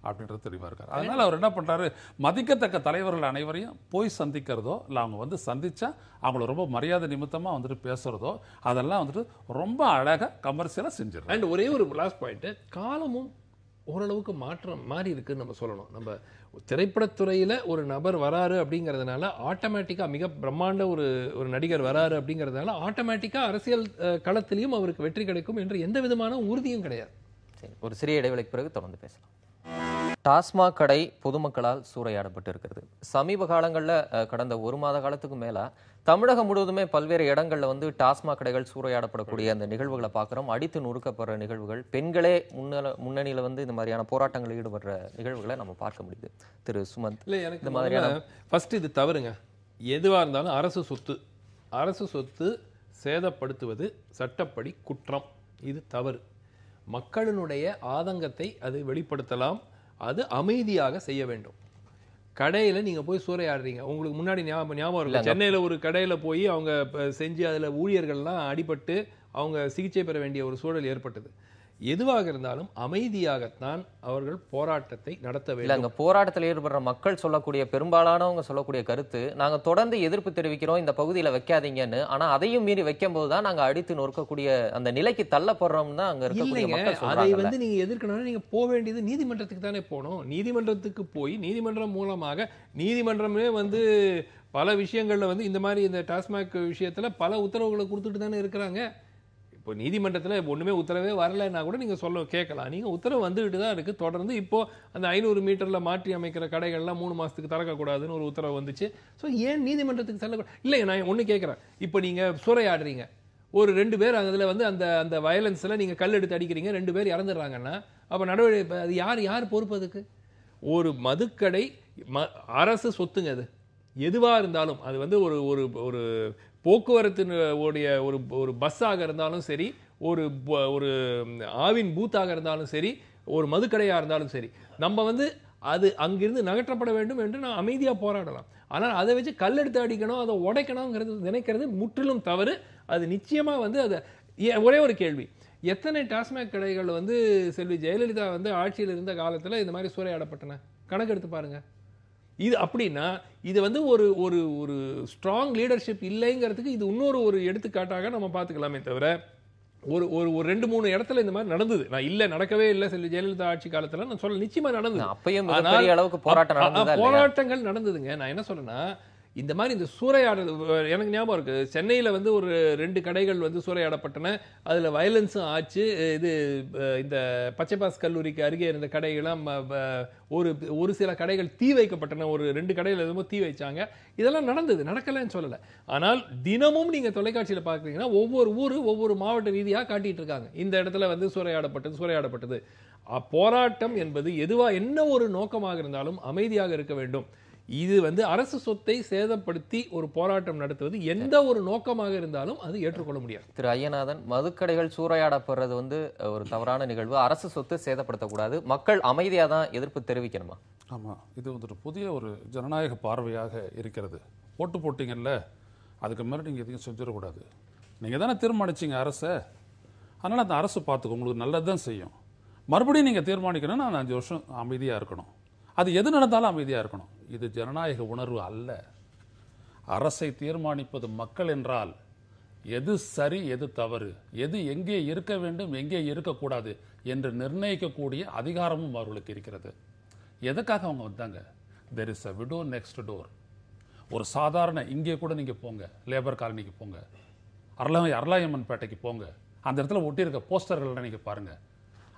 அப்படின்றது தெளிவாக இருக்கார். அதனால் அவர் என்ன பண்ணுறாரு, மதிக்கத்தக்க தலைவர்கள் அனைவரையும் போய் சந்திக்கிறதோ இல்லை அவங்க வந்து சந்தித்தா அவங்கள ரொம்ப மரியாதை நிமித்தமாக வந்துட்டு பேசுகிறதோ அதெல்லாம் வந்துட்டு ரொம்ப அழகாக கமர்ஷியலாக செஞ்சிடும். அண்ட் ஒரே ஒரு லாஸ்ட் பாயிண்ட்டு, காலமும் ஓரளவுக்கு மாறி இருக்குன்னு நம்ம சொல்லணும். நம்ம திரைப்படத்துறையில் ஒரு நபர் வராரு அப்படிங்கிறதுனால ஆட்டோமேட்டிக்காக மிக பிரம்மாண்ட ஒரு நடிகர் வராரு அப்படிங்கிறதுனால ஆட்டோமேட்டிக்காக அரசியல் களத்திலையும் அவருக்கு வெற்றி கிடைக்கும் என்று எந்த விதமான உறுதியும் கிடையாது. சரி, ஒரு சிறிய இடைவெளிக்கு பிறகு தொடர்ந்து பேசலாம். டாஸ்மாக் கடை பொதுமக்களால் சூறையாடப்பட்டு இருக்கிறது. சமீப காலங்களில் கடந்த 1 மாத காலத்துக்கு மேல தமிழகம் முழுவதுமே பல்வேறு இடங்கள்ல வந்து டாஸ்மாக் கடைகள் சூறையாடப்படக்கூடிய அந்த நிகழ்வுகளை பார்க்குறோம். அடித்து நொறுக்கப்படுற நிகழ்வுகள், பெண்களே முன்னணியில வந்து இந்த மாதிரியான போராட்டங்களில் ஈடுபடுற நிகழ்வுகளை நம்ம பார்க்க முடியுது. திரு சுமந்த், இல்லை, எனக்கு இந்த மாதிரியான ஃபர்ஸ்ட் இது தவறுங்க. எதுவாக இருந்தாலும் அரசு சொத்து சேதப்படுத்துவது சட்டப்படி குற்றம். இது தவறு. மக்களினுடைய ஆதங்கத்தை அது வெளிப்படுத்தலாம், அது அமைதியாக செய்ய வேண்டும். கடையில நீங்க போய் சூறையாடுறீங்க. உங்களுக்கு முன்னாடி ஞாபகம் இருக்கு, சென்னையில ஒரு கடையில போய் அவங்க செஞ்சு அதுல ஊழியர்கள்லாம் அடிபட்டு அவங்க சிகிச்சை பெற வேண்டிய ஒரு சூழல் ஏற்பட்டது. எதுவாக இருந்தாலும் அமைதியாகத்தான் அவர்கள் போராட்டத்தை நடத்த வேண்டும். அங்க போராட்டத்தில் ஈடுபடுற மக்கள் சொல்லக்கூடிய பெரும்பாலானவங்க சொல்லக்கூடிய கருத்து, நாங்க தொடர்ந்து எதிர்ப்பு தெரிவிக்கிறோம் இந்த பகுதியில வைக்காதீங்கன்னு. ஆனா அதையும் மீறி வைக்கும் போதுதான் நாங்க அடித்து நொறுக்கக்கூடிய அந்த நிலைக்கு தள்ளப்படுறோம் தான் அங்க இருக்கக்கூடிய மக்கள் சொல்றாங்க. அதை வந்து நீங்க எதிர்க்கணும்னா நீங்க போக வேண்டியது நீதிமன்றத்துக்கு தானே போகணும். நீதிமன்றத்துக்கு போய் நீதிமன்றம் மூலமாக, நீதிமன்றமே வந்து பல விஷயங்கள்ல வந்து இந்த மாதிரி இந்த டாஸ்மாக் விஷயத்துல பல உத்தரவுகளை கொடுத்துட்டு தானே இருக்கிறாங்க. இப்போ நீதிமன்றத்தில் ஒன்றுமே உத்தரவே வரலைன்னா கூட நீங்கள் கேட்கலாம். நீங்கள் உத்தரவு வந்துகிட்டு தான் இருக்குது தொடர்ந்து. இப்போது அந்த 500 மீட்டரில் மாற்றி அமைக்கிற கடைகள்லாம் 3 மாதத்துக்கு திறக்கக்கூடாதுன்னு ஒரு உத்தரவு வந்துச்சு. ஸோ ஏன் நீதிமன்றத்துக்கு செல்லக்கூடாது? இல்லை, நான் ஒன்று கேட்குறேன். இப்போ நீங்கள் சூறையாடுறீங்க, ஒரு 2 பேர் அதில் வந்து அந்த அந்த வயலன்ஸில் நீங்கள் கல் எடுத்து அடிக்கிறீங்க, 2 பேர் இறந்துடுறாங்கன்னா அப்போ நடவடிக்கை அது யார் பொறுப்பு? அதுக்கு ஒரு மதுக்கடை அரசு சொத்துங்க. அது எதுவாக இருந்தாலும், அது வந்து ஒரு போக்குவரத்தினுடைய ஒரு பஸ்ஸாக இருந்தாலும் சரி, ஒரு ஆவின் பூத்தாக இருந்தாலும் சரி, ஒரு மதுக்கடையாக இருந்தாலும் சரி, நம்ம வந்து அது அங்கிருந்து நகற்றப்பட வேண்டும் என்று நான் அமைதியாக போராடலாம். ஆனால் அதை வச்சு கல்லெடுத்து அடிக்கணும், அதை உடைக்கணுங்கிறது நினைக்கிறது முற்றிலும் தவறு. அது நிச்சயமாக வந்து அதை ஒரே ஒரு கேள்வி, எத்தனை டாஸ்மாக் கடைகள் வந்து செல்வி ஜெயலலிதா வந்து ஆட்சியில் இருந்த காலத்தில் இந்த மாதிரி சூறையாடப்பட்டன? கணக்கெடுத்து பாருங்க. இது அப்படின்னா இது வந்து ஒரு ஸ்ட்ராங் லீடர்ஷிப் இல்லைங்கிறதுக்கு இது இன்னொரு எடுத்துக்காட்டாக நம்ம பார்த்துக்கலாமே தவிர, ஒரு 2-3 இடத்துல இந்த மாதிரி நடந்தது. நான் இல்ல நடக்கவே இல்லை செல்வி ஜெயலலிதா ஆட்சி காலத்துல நான் சொல்ல, நிச்சயமா நடந்தது. அப்பயும் அளவுக்கு போராட்டங்கள் நடந்ததுங்க. நான் என்ன சொல்றேன்னா, இந்த மாதிரி இந்த சூறையாடுறது எனக்கு ஞாபகம் இருக்கு. சென்னையில வந்து ஒரு 2 கடைகள் வந்து சூறையாடப்பட்டன. அதுல வயலன்ஸும் ஆச்சு. இது இந்த பச்சைபாஸ் கல்லூரிக்கு அருகே இருந்த கடைகள்லாம் ஒரு சில கடைகள் தீ வைக்கப்பட்டன. ஒரு 2 கடைகள் எதுவும் தீ வைச்சாங்க. இதெல்லாம் நடந்தது, நடக்கலன்னு சொல்லல. ஆனால் தினமும் நீங்க தொலைக்காட்சியில பாக்குறீங்கன்னா ஒவ்வொரு ஊரு ஒவ்வொரு மாவட்ட ரீதியா காட்டிட்டு இருக்காங்க, இந்த இடத்துல வந்து சூறையாடப்பட்டது. போராட்டம் என்பது என்ன ஒரு நோக்கமாக இருந்தாலும் அமைதியாக இருக்க வேண்டும். இது வந்து அரசு சொத்தை சேதப்படுத்தி ஒரு போராட்டம் நடத்துவது எந்த ஒரு நோக்கமாக இருந்தாலும் அது ஏற்றுக்கொள்ள முடியாது. திரு ஐயநாதன், மதுக்கடைகள் சூறையாடப்படுறது வந்து ஒரு தவறான நிகழ்வு. அரசு சொத்து சேதப்படுத்தக்கூடாது, மக்கள் அமைதியாக தான் எதிர்ப்பு தெரிவிக்கணுமா? ஆமாம், இது வந்து ஒரு புதிய ஒரு ஜனநாயக பார்வையாக இருக்கிறது. ஓட்டு போட்டிங்கல்ல, அதுக்கு மேலே நீங்கள் எதையும் செஞ்சிடக்கூடாது. நீங்கள் தானே தீர்மானிச்சிங்க அரசை, அதனால் அந்த அரசு பார்த்துக்கோ, உங்களுக்கு நல்லது தான் செய்யும். மறுபடியும் நீங்கள் தீர்மானிக்கணும்னா நான் 5 வருஷம் அமைதியாக இருக்கணும். அது எது நடந்தாலும் அமைதியாக இருக்கணும். இது ஜனநாயக உணர்வு அல்ல. அரசை தீர்மானிப்பது மக்கள் என்றால் எது சரி எது தவறு, எது எங்கே இருக்க வேண்டும் எங்கே இருக்கக்கூடாது என்று நிர்ணயிக்கக்கூடிய அதிகாரமும் அவர்களுக்கு இருக்கிறது. எதுக்காக அவங்க வந்தாங்க? there is a widow next door. ஒரு சாதாரண, இங்கே கூட நீங்கள் போங்க, லேபர் காலனிக்கு போங்க, அருளாயம்மன் பேட்டைக்கு போங்க, அந்த இடத்துல ஒட்டி இருக்க போஸ்டர்கள் நீங்கள் பாருங்க.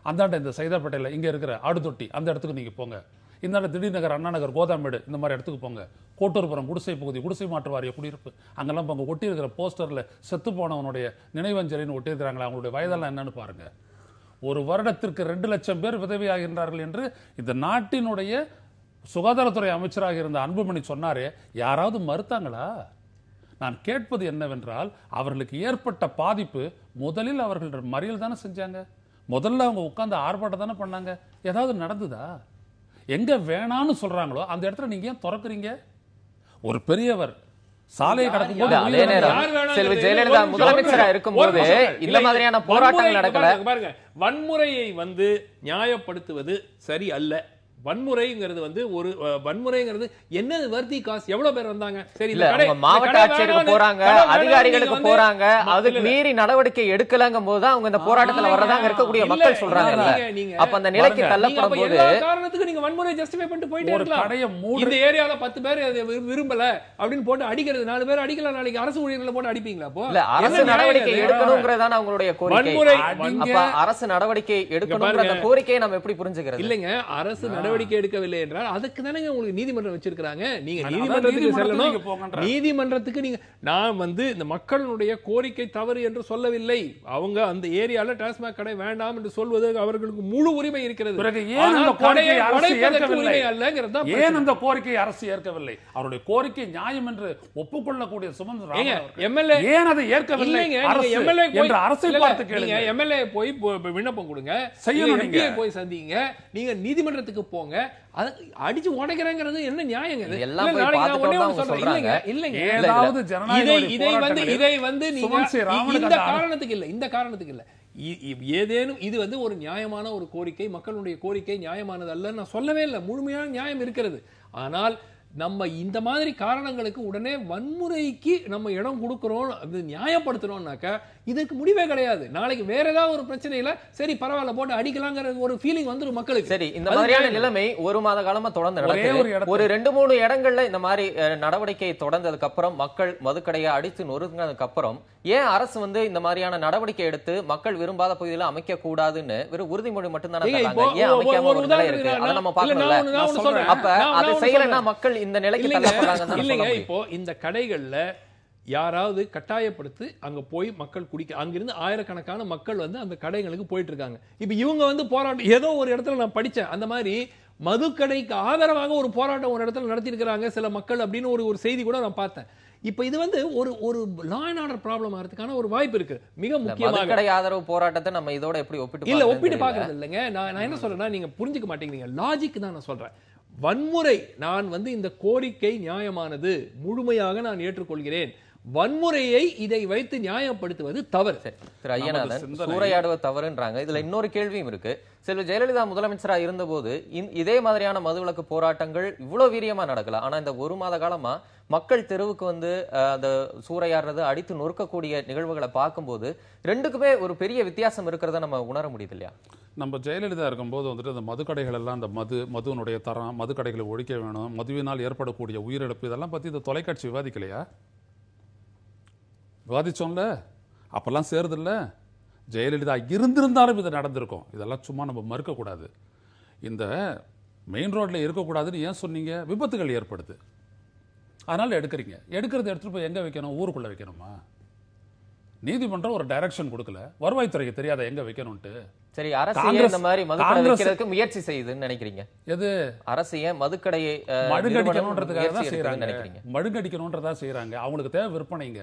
அந்தாண்ட இந்த சைதாப்பேட்டையில் இங்கே இருக்கிற ஆடு தொட்டி அந்த இடத்துக்கு நீங்கள் போங்க. இந்த திடீர் நகர், அண்ணா நகர், கோதாமேடு, இந்த மாதிரி இடத்துக்கு போங்க. கோட்டூர்புரம் குடிசை பகுதி, குடிசை மாற்று வாரிய குடியிருப்பு, அங்கெல்லாம் போங்க. ஒட்டி இருக்கிற போஸ்டரில் செத்து போனவனுடைய நினைவஞ்சலின்னு ஒட்டி இருக்கிறாங்களா, அவங்களுடைய வயதெல்லாம் என்னன்னு பாருங்க. 1 வருடத்திற்கு 2 லட்சம் பேர் விதவையாகின்றார்கள் என்று இந்த நாட்டினுடைய சுகாதாரத்துறை அமைச்சராக இருந்த அன்புமணி சொன்னாரே, யாராவது மறுத்தாங்களா? நான் கேட்பது என்னவென்றால், அவர்களுக்கு ஏற்பட்ட பாதிப்பு முதலில் அவர்கள் மறியல் தானே செஞ்சாங்க, முதல்ல அவங்க உட்கார்ந்து ஆர்ப்பாட்டம் தானே பண்ணாங்க. ஏதாவது நடந்ததா? எங்க வேணான்னு சொல்றாங்களோ அந்த இடத்துல நீங்க ஏன் திறக்கிறீங்க? ஒரு பெரியவர் சாலையை கடக்கும் போது செல்வி ஜெயலலிதா முதலமைச்சரா இருக்கும்போது இந்த மாதிரியான போராட்டங்கள் நடக்கல. பாருங்க, வன்முறையை வந்து நியாயப்படுத்துவது சரி அல்ல. வன்முறைங்கிறது வந்து ஒரு வன்முறைங்கிறது என்ன வர்த்தி காசு, எவ்வளவு பேர் வந்தாங்க? சரி, மாவட்ட ஆட்சியருக்கு போறாங்க, அதிகாரிகளுக்கு போறாங்க, அதுக்கு மீறி நடவடிக்கை எடுக்கலங்கும் போது அவங்க இந்த போராட்டத்துல வர்றதாங்க இருக்கக்கூடிய மக்கள் சொல்றாங்க. அப்ப அந்த நிலைக்கு தள்ளப்படும் போது காரணத்துக்கு நீங்க வன்முறை ஜஸ்டிஃபை பண்ணிட்டு போயிட்டே இருக்கலாம். இந்த ஏரியால 10 பேர் விரும்பல அப்படின்னு போட்டு அடிக்கிறது, 4 பேர் அடிக்கலாம், நாளைக்கு அரசு ஊழியர்களை போட்டு அடிப்பீங்களா? அப்போ இல்ல, அரசு நடவடிக்கை எடுக்கணும்ங்கறதான அவங்களுடைய கோரிக்கை. அப்ப அரசு நடவடிக்கை எடுக்கணும்ங்கற அந்த கோரிக்கையை நம்ம எப்படி புரிஞ்சுக்கிறது? இல்லங்க, அரசு நடவடிக்கை நடவடிக்கை எடுக்கவில்லை என்றால் அதுக்கு தானே உங்களுக்கு நீதிமன்றம் வச்சிருக்காங்க. நீங்க நீதிமன்றத்துக்கு செல்லணும். நீதிமன்றத்துக்கு நீங்க நான் இந்த மக்களுடைய கோரிக்கை தவறு என்று சொல்லவில்லை. அவங்க அந்த ஏரியால டாஸ்மாக் கடை வேண்டாம் என்று சொல்வது அவர்களுக்கு முழு உரிமை இருக்கிறது. ஏன் அந்த கோரிக்கையை அரசு ஏற்கவில்லை? அவருடைய கோரிக்கை நியாயம் என்று ஒப்புக்கொள்ளக்கூடிய சுமந்திர எம்எல்ஏ ஏன் அதை ஏற்கவில்லை? அரசை பார்த்து கேளுங்க. எம்எல்ஏ போய் விண்ணப்பம் கொடுங்க, போய் சந்திங்க, நீங்க நீதிமன்றத்துக்கு போங்க. அடிச்சு உடைக்கிறேங்கிறது என்ன நியாயங்க? இந்த காரணத்துக்கு இல்ல, ஏதேனும் இது ஒரு நியாயமான ஒரு கோரிக்கை, மக்களுடைய கோரிக்கை நியாயமானது அல்ல நான் சொல்லவே இல்லை. முழுமையான நியாயம் இருக்கிறது. ஆனால் நம்ம இந்த மாதிரி காரணங்களுக்கு உடனே வன்முறைக்கு நம்ம இடம் கொடுக்கிறோம், அது நியாயப்படுத்துறோம்னாக்கா இதுக்கு முடிவே கிடையாது. நாளைக்கு வேற ஏதாவது ஒரு பிரச்சனையில சரி பரவாயில்ல போட்டு அடிக்கலாங்கிற ஒரு ஃபீலிங் வந்துரும் மக்களுக்கு. சரி, இந்த மாதிரியான நிலைமை ஒரு மாத காலமா தொடர்ந்து நடக்குது. ஒரு 2-3 இடங்கள்ல இந்த மாதிரி நடவடிக்கை தொடர்ந்ததுக்கு அப்புறம் மக்கள் மதுக்கடையை அடித்து நொறுங்கினதுக்கு அப்புறம் ஏன் அரசு இந்த மாதிரியான நடவடிக்கை எடுத்து மக்கள் விரும்பாத பகுதியில அமைக்க கூடாதுன்னு வெறும் உறுதிமொழி மட்டும் தானே தராங்க? ஏன் அமைக்காம ஒரு நிலை இருக்கு? அதை நம்ம பார்க்கணும்ல. அப்ப அதை செய்யலைன்னா மக்கள் இந்த நிலைக்கு தள்ளப்படுறாங்க இல்லைங்க. இப்போ இந்த கடைகள்ல யாராவது கட்டாயப்படுத்தி அங்க போய் மக்கள் குடிக்க, அங்கிருந்து ஆயிரக்கணக்கான மக்கள் அந்த கடைகளுக்கு போயிட்டு இருக்காங்க. இப்ப இவங்க போராட்டம் ஏதோ ஒரு இடத்துல நான் படிச்சேன், அந்த மாதிரி மதுக்கடைக்கு ஆதரவாக ஒரு போராட்டம் ஒரு இடத்துல நடத்தி இருக்கிறாங்க சில மக்கள் அப்படின்னு ஒரு செய்தி கூட நான் பார்த்தேன். இப்ப இது ஒரு லா அண்ட் ஆர்டர் ப்ராப்ளம் ஆகிறதுக்கான ஒரு வாய்ப்பு இருக்கு. மிக முக்கியமாக கடை ஆதரவு போராட்டத்தை நம்ம இதோட எப்படி ஒப்பிட்டு பாக்குறது இல்லைங்க. நான் என்ன சொல்றேன்னா, நீங்க புரிஞ்சுக்க மாட்டேங்கிறீங்க. லாஜிக் தான் நான் சொல்றேன். வன்முறை, நான் இந்த கோரிக்கை நியாயமானது, முழுமையாக நான் ஏற்றுக்கொள்கிறேன். வன்முறையை இதை வைத்து நியாயப்படுத்துவது தவறு. திரு ஐயநாதன், சூறையாடுவது தவறுன்றாங்க. இதுல இன்னொரு கேள்வியும் இருக்கு. செல்வி ஜெயலலிதா முதலமைச்சரா இருந்தபோது இதே மாதிரியான மதுவிலக்கு போராட்டங்கள் இவ்வளவு வீரியமா நடக்கல. ஆனா இந்த ஒரு மாத காலமா மக்கள் தெருவுக்கு அந்த சூறையாடுறது, அடித்து நொறுக்கக்கூடிய நிகழ்வுகளை பார்க்கும்போது ரெண்டுக்குமே ஒரு பெரிய வித்தியாசம் இருக்கிறத நம்ம உணர முடியுது இல்லையா? நம்ம ஜெயலலிதா இருக்கும்போது அந்த மதுக்கடைகள் எல்லாம், அந்த மதுவினுடைய தரம், மதுக்கடைகளை ஒழிக்க வேணும், மதுவினால் ஏற்படக்கூடிய உயிரிழப்பு, இதெல்லாம் பத்தி இந்த தொலைக்காட்சி விவாதிக்கலையா? விவாதிச்சோம்ல, அப்பெல்லாம் சேருதில்ல. ஜெயலலிதா இருந்திருந்தாலும் இது நடந்திருக்கும். இதெல்லாம் சும்மா நம்ம மறுக்கக்கூடாது. இந்த மெயின் ரோட்ல இருக்கக்கூடாதுன்னு ஏன் சொன்னீங்க? விபத்துகள் ஏற்படுது, அதனால எடுக்கிறது எடுத்துட்டு போய் எங்க வைக்கணும்? ஊருக்குள்ள வைக்கணுமா? நீதிமன்றம் ஒரு டைரக்ஷன் கொடுக்கல, வருவாய்த்துறைக்கு தெரியாத எங்க வைக்கணும்ட்டு. சரி, அரசு இந்த மாதிரி மதுக்கடை வைக்கிறதுக்கு முயற்சி செய்யுதுன்னு நினைக்கிறீங்க? எது அரசு ஏன் மதுக்கடையை மழுங்கடிக்கணும்ன்றதுக்காக தான் செய்யறாங்க. மழுங்கடிக்கணும்ன்றதா செய்யறாங்க. அவங்களுக்கு தேவை விற்பனைங்க.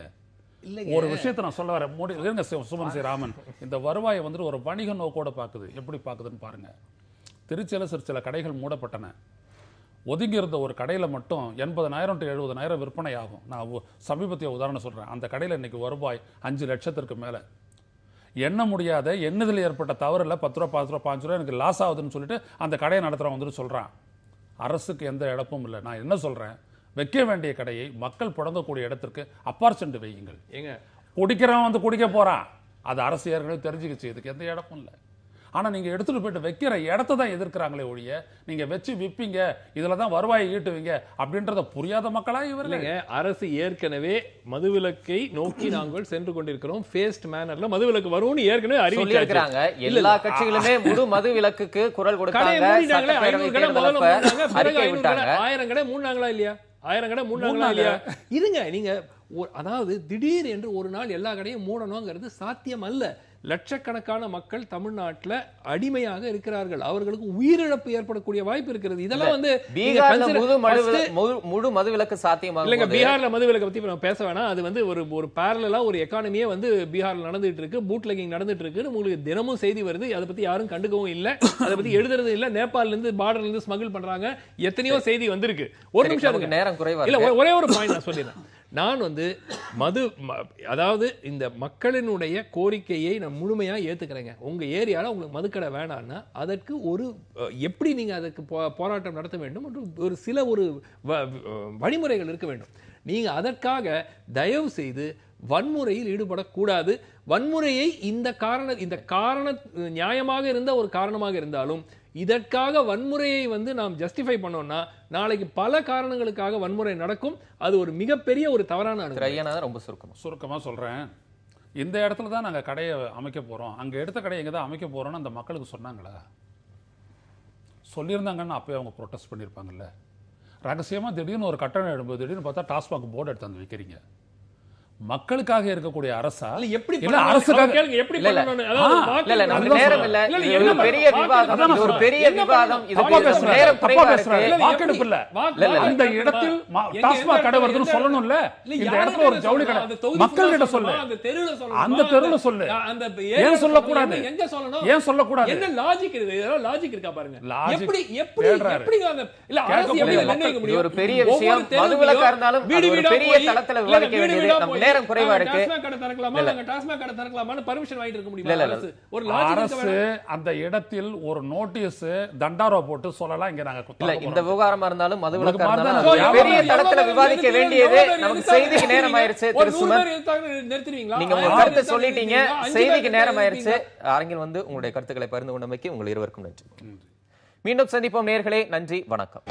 ஒரு விஷயத்தை நான் சொல்ல வரேன். சுமன் ராமன் இந்த வருவாயை ஒரு வணிக நோக்கோட பாக்குது. எப்படி பாக்குதுன்னு பாருங்க. திருச்சியில சில கடைகள் மூடப்பட்டன. ஒதுங்கி இருந்த ஒரு கடையில மட்டும் 80,000 to 70,000 விற்பனை ஆகும். நான் சமீபத்திய உதாரணம் சொல்றேன். அந்த கடையில இன்னைக்கு வருவாய் 5 லட்சத்திற்கு மேல. எண்ண முடியாத, எண்ணதில் ஏற்பட்ட தவறுல 10 ரூபா 5 ரூபா 5 ரூபா எனக்கு லாஸ் ஆகுதுன்னு சொல்லிட்டு அந்த கடையை நடத்துறவன் சொல்றான். அரசுக்கு எந்த இழப்பும் இல்லை. நான் என்ன சொல்றேன், வைக்க வேண்டிய கடையை மக்கள் புழங்கக்கூடிய இடத்திற்கு அப்பார் சென்று வையுங்கள். ஏங்க, குடிக்கிறவன் குடிக்க போறான், அது அரசு ஏற்கனவே தெரிஞ்சுக்கிச்சு, இதுக்கு எந்த இடமும் இல்லை. ஆனா நீங்க எடுத்துட்டு போயிட்டு வைக்கிற இடத்தை தான் எதிர்க்கிறாங்களே ஒழிய, நீங்க வச்சு விப்பீங்க, இதுலதான் வருவாயை ஈட்டுவீங்க அப்படின்றத புரியாத மக்களா இவர்கள். அரசு ஏற்கனவே மதுவிலக்கை நோக்கி நாங்கள் சென்று கொண்டிருக்கிறோம். ஃபேஸ்ட் மேனர்ல மதுவிலக்கு வரும்னு ஏற்கனவே அறிவிச்சிருக்காங்க. எல்லா கட்சிகளுமே முழு மதுவிலக்குக்கு குரல் கொடுத்தாங்க. 1000 கடை மூணாங்களா இல்லையா? 1000 கடை மூணாங்களா இல்லையா? இதுங்க, நீங்க அதாவது திடீர் என்று ஒரு நாள் எல்லா கடையும் மூடணுங்கிறது சாத்தியம் அல்ல. லட்சக்கணக்கான மக்கள் தமிழ்நாட்டில் அடிமையாக இருக்கிறார்கள். அவர்களுக்கு உயிரிழப்பு ஏற்படக்கூடிய வாய்ப்பு இருக்கிறது. இதெல்லாம் முழு மதுவிலக்கு சாத்தியமாக இல்லைங்க. பீகார்ல மதுவிலக்கு பத்தி நம்ம பேச வேணாம். அது ஒரு பேரலா ஒரு எக்கானமியே பீகார்ல நடந்துட்டு இருக்கு, பூட்லெக்கிங் நடந்துட்டு இருக்கு. உங்களுக்கு தினமும் செய்தி வருது. அதை பத்தி யாரும் கண்டுக்கவும் இல்லை, அதை பத்தி எழுதுறது இல்லை. நேபாள்ல இருந்து பார்டர்ல இருந்து ஸ்மகிள் பண்றாங்க, எத்தனையோ செய்தி வந்திருக்கு. ஒரு நிமிஷம், நேரம் குறைவா இல்ல, ஒரே ஒரு பாயிண்ட் நான் சொல்லிடுறேன். நான் அதாவது இந்த மக்களினுடைய கோரிக்கையை நான் முழுமையா ஏத்துக்கிறேங்க. உங்க ஏரியால உங்களுக்கு மதுக்கடை வேணாம்னா அதற்கு எப்படி நீங்க அதற்கு போராட்டம் நடத்த வேண்டும் என்று சில வழிமுறைகள் இருக்க வேண்டும். நீங்க அதற்காக தயவு செய்து வன்முறையில் ஈடுபடக்கூடாது. வன்முறையை இந்த காரண நியாயமாக இருந்த ஒரு காரணமாக இருந்தாலும் இதற்காக வன்முறையை நாம் ஜஸ்டிஃபை பண்ணோம்னா நாளைக்கு பல காரணங்களுக்காக வன்முறை நடக்கும். அது ஒரு மிகப்பெரிய ஒரு தவறான அணுகுமுறை. ரொம்ப சுருக்கமா சொல்றேன். இந்த இடத்துல தான் நாங்க கடையை அமைக்க போறோம், அங்க எடுத்த கடையை எங்க தான் அமைக்க போறோம்னு அந்த மக்களுக்கு சொன்னாங்களா? சொல்லியிருந்தாங்கன்னா அப்போயே அவங்க ப்ரொட்டஸ்ட் பண்ணியிருப்பாங்கல்ல. ரகசியமாக திடீர்னு ஒரு கட்டணம் எழும்போது திடீர்னு பார்த்தா டாஸ்மாக் போர்டு எடுத்து வந்து வைக்கிறீங்க. மக்களுக்காக இருக்கக்கூடிய அரசா எப்படி இல்ல அரசுக்காக கேளுங்க எப்படி பண்ணனும்? இல்ல நமக்கு நேரம் இல்ல. இது ஒரு பெரிய விவாதம், இது ஒரு பெரிய விவாதம். இது நேரம் குறைவா இருக்கு. வாக்கெடுப்பு இல்ல. அந்த இடத்தில் டாஸ்மாக் கடை வருதுன்னு சொல்லணும்ல. இந்த இடத்துல ஒரு ஜவுளி கடை மக்கள் கிட்ட சொல்லு, அந்த தெருவுல சொல்லணும், அந்த தெருவுல சொல்லு. அந்த ஏன் சொல்லக்கூடாது? எங்க சொல்லணும்? ஏன் சொல்லக்கூடாது? என்ன லாஜிக் இருக்கு? ஏதோ லாஜிக் இருக்கா பாருங்க. லாஜிக் எப்படி அந்த இல்ல அரசு எப்படி நிர்ணயிக்க முடியும்? ஒரு பெரிய விஷயம். மதுவிலக்கா இருந்தாலும் அது ஒரு பெரிய தளத்துல விவாதிக்க வேண்டியது. நம்ம நேரம் குறைவா இருக்கு. டாஸ்மாக் கடை திறக்கலாமா, நாங்க டாஸ்மாக் கடை திறக்கலாமான்னு பர்மிஷன் வாங்கிட்டு இருக்க முடியுமா? அரசு ஒரு லாஜிக் அரசு அந்த இடத்தில் ஒரு நோட்டீஸ் தண்டாரோ போட்டு சொல்லலாம். இங்க நாங்க இல்ல இந்த விவகாரமா இருந்தாலும் மதுவிலக்கா இருந்தாலும் பெரிய தளத்துல விவாதிக்க வேண்டியது. நமக்கு செய்திக்கு நேரம் ஆயிருச்சு. திரு சுமன், நிறுத்துவீங்களா? நீங்க உங்க கருத்தை சொல்லிட்டீங்க. செய்திக்கு நேரம் ஆயிருச்சு. அரங்கில் வந்து உங்களுடைய கருத்துக்களை பகிர்ந்து கொண்டமைக்கு உங்கள் இருவருக்கும் நன்றி. மீண்டும் சந்திப்போம் நேயர்களே. நன்றி, வணக்கம்.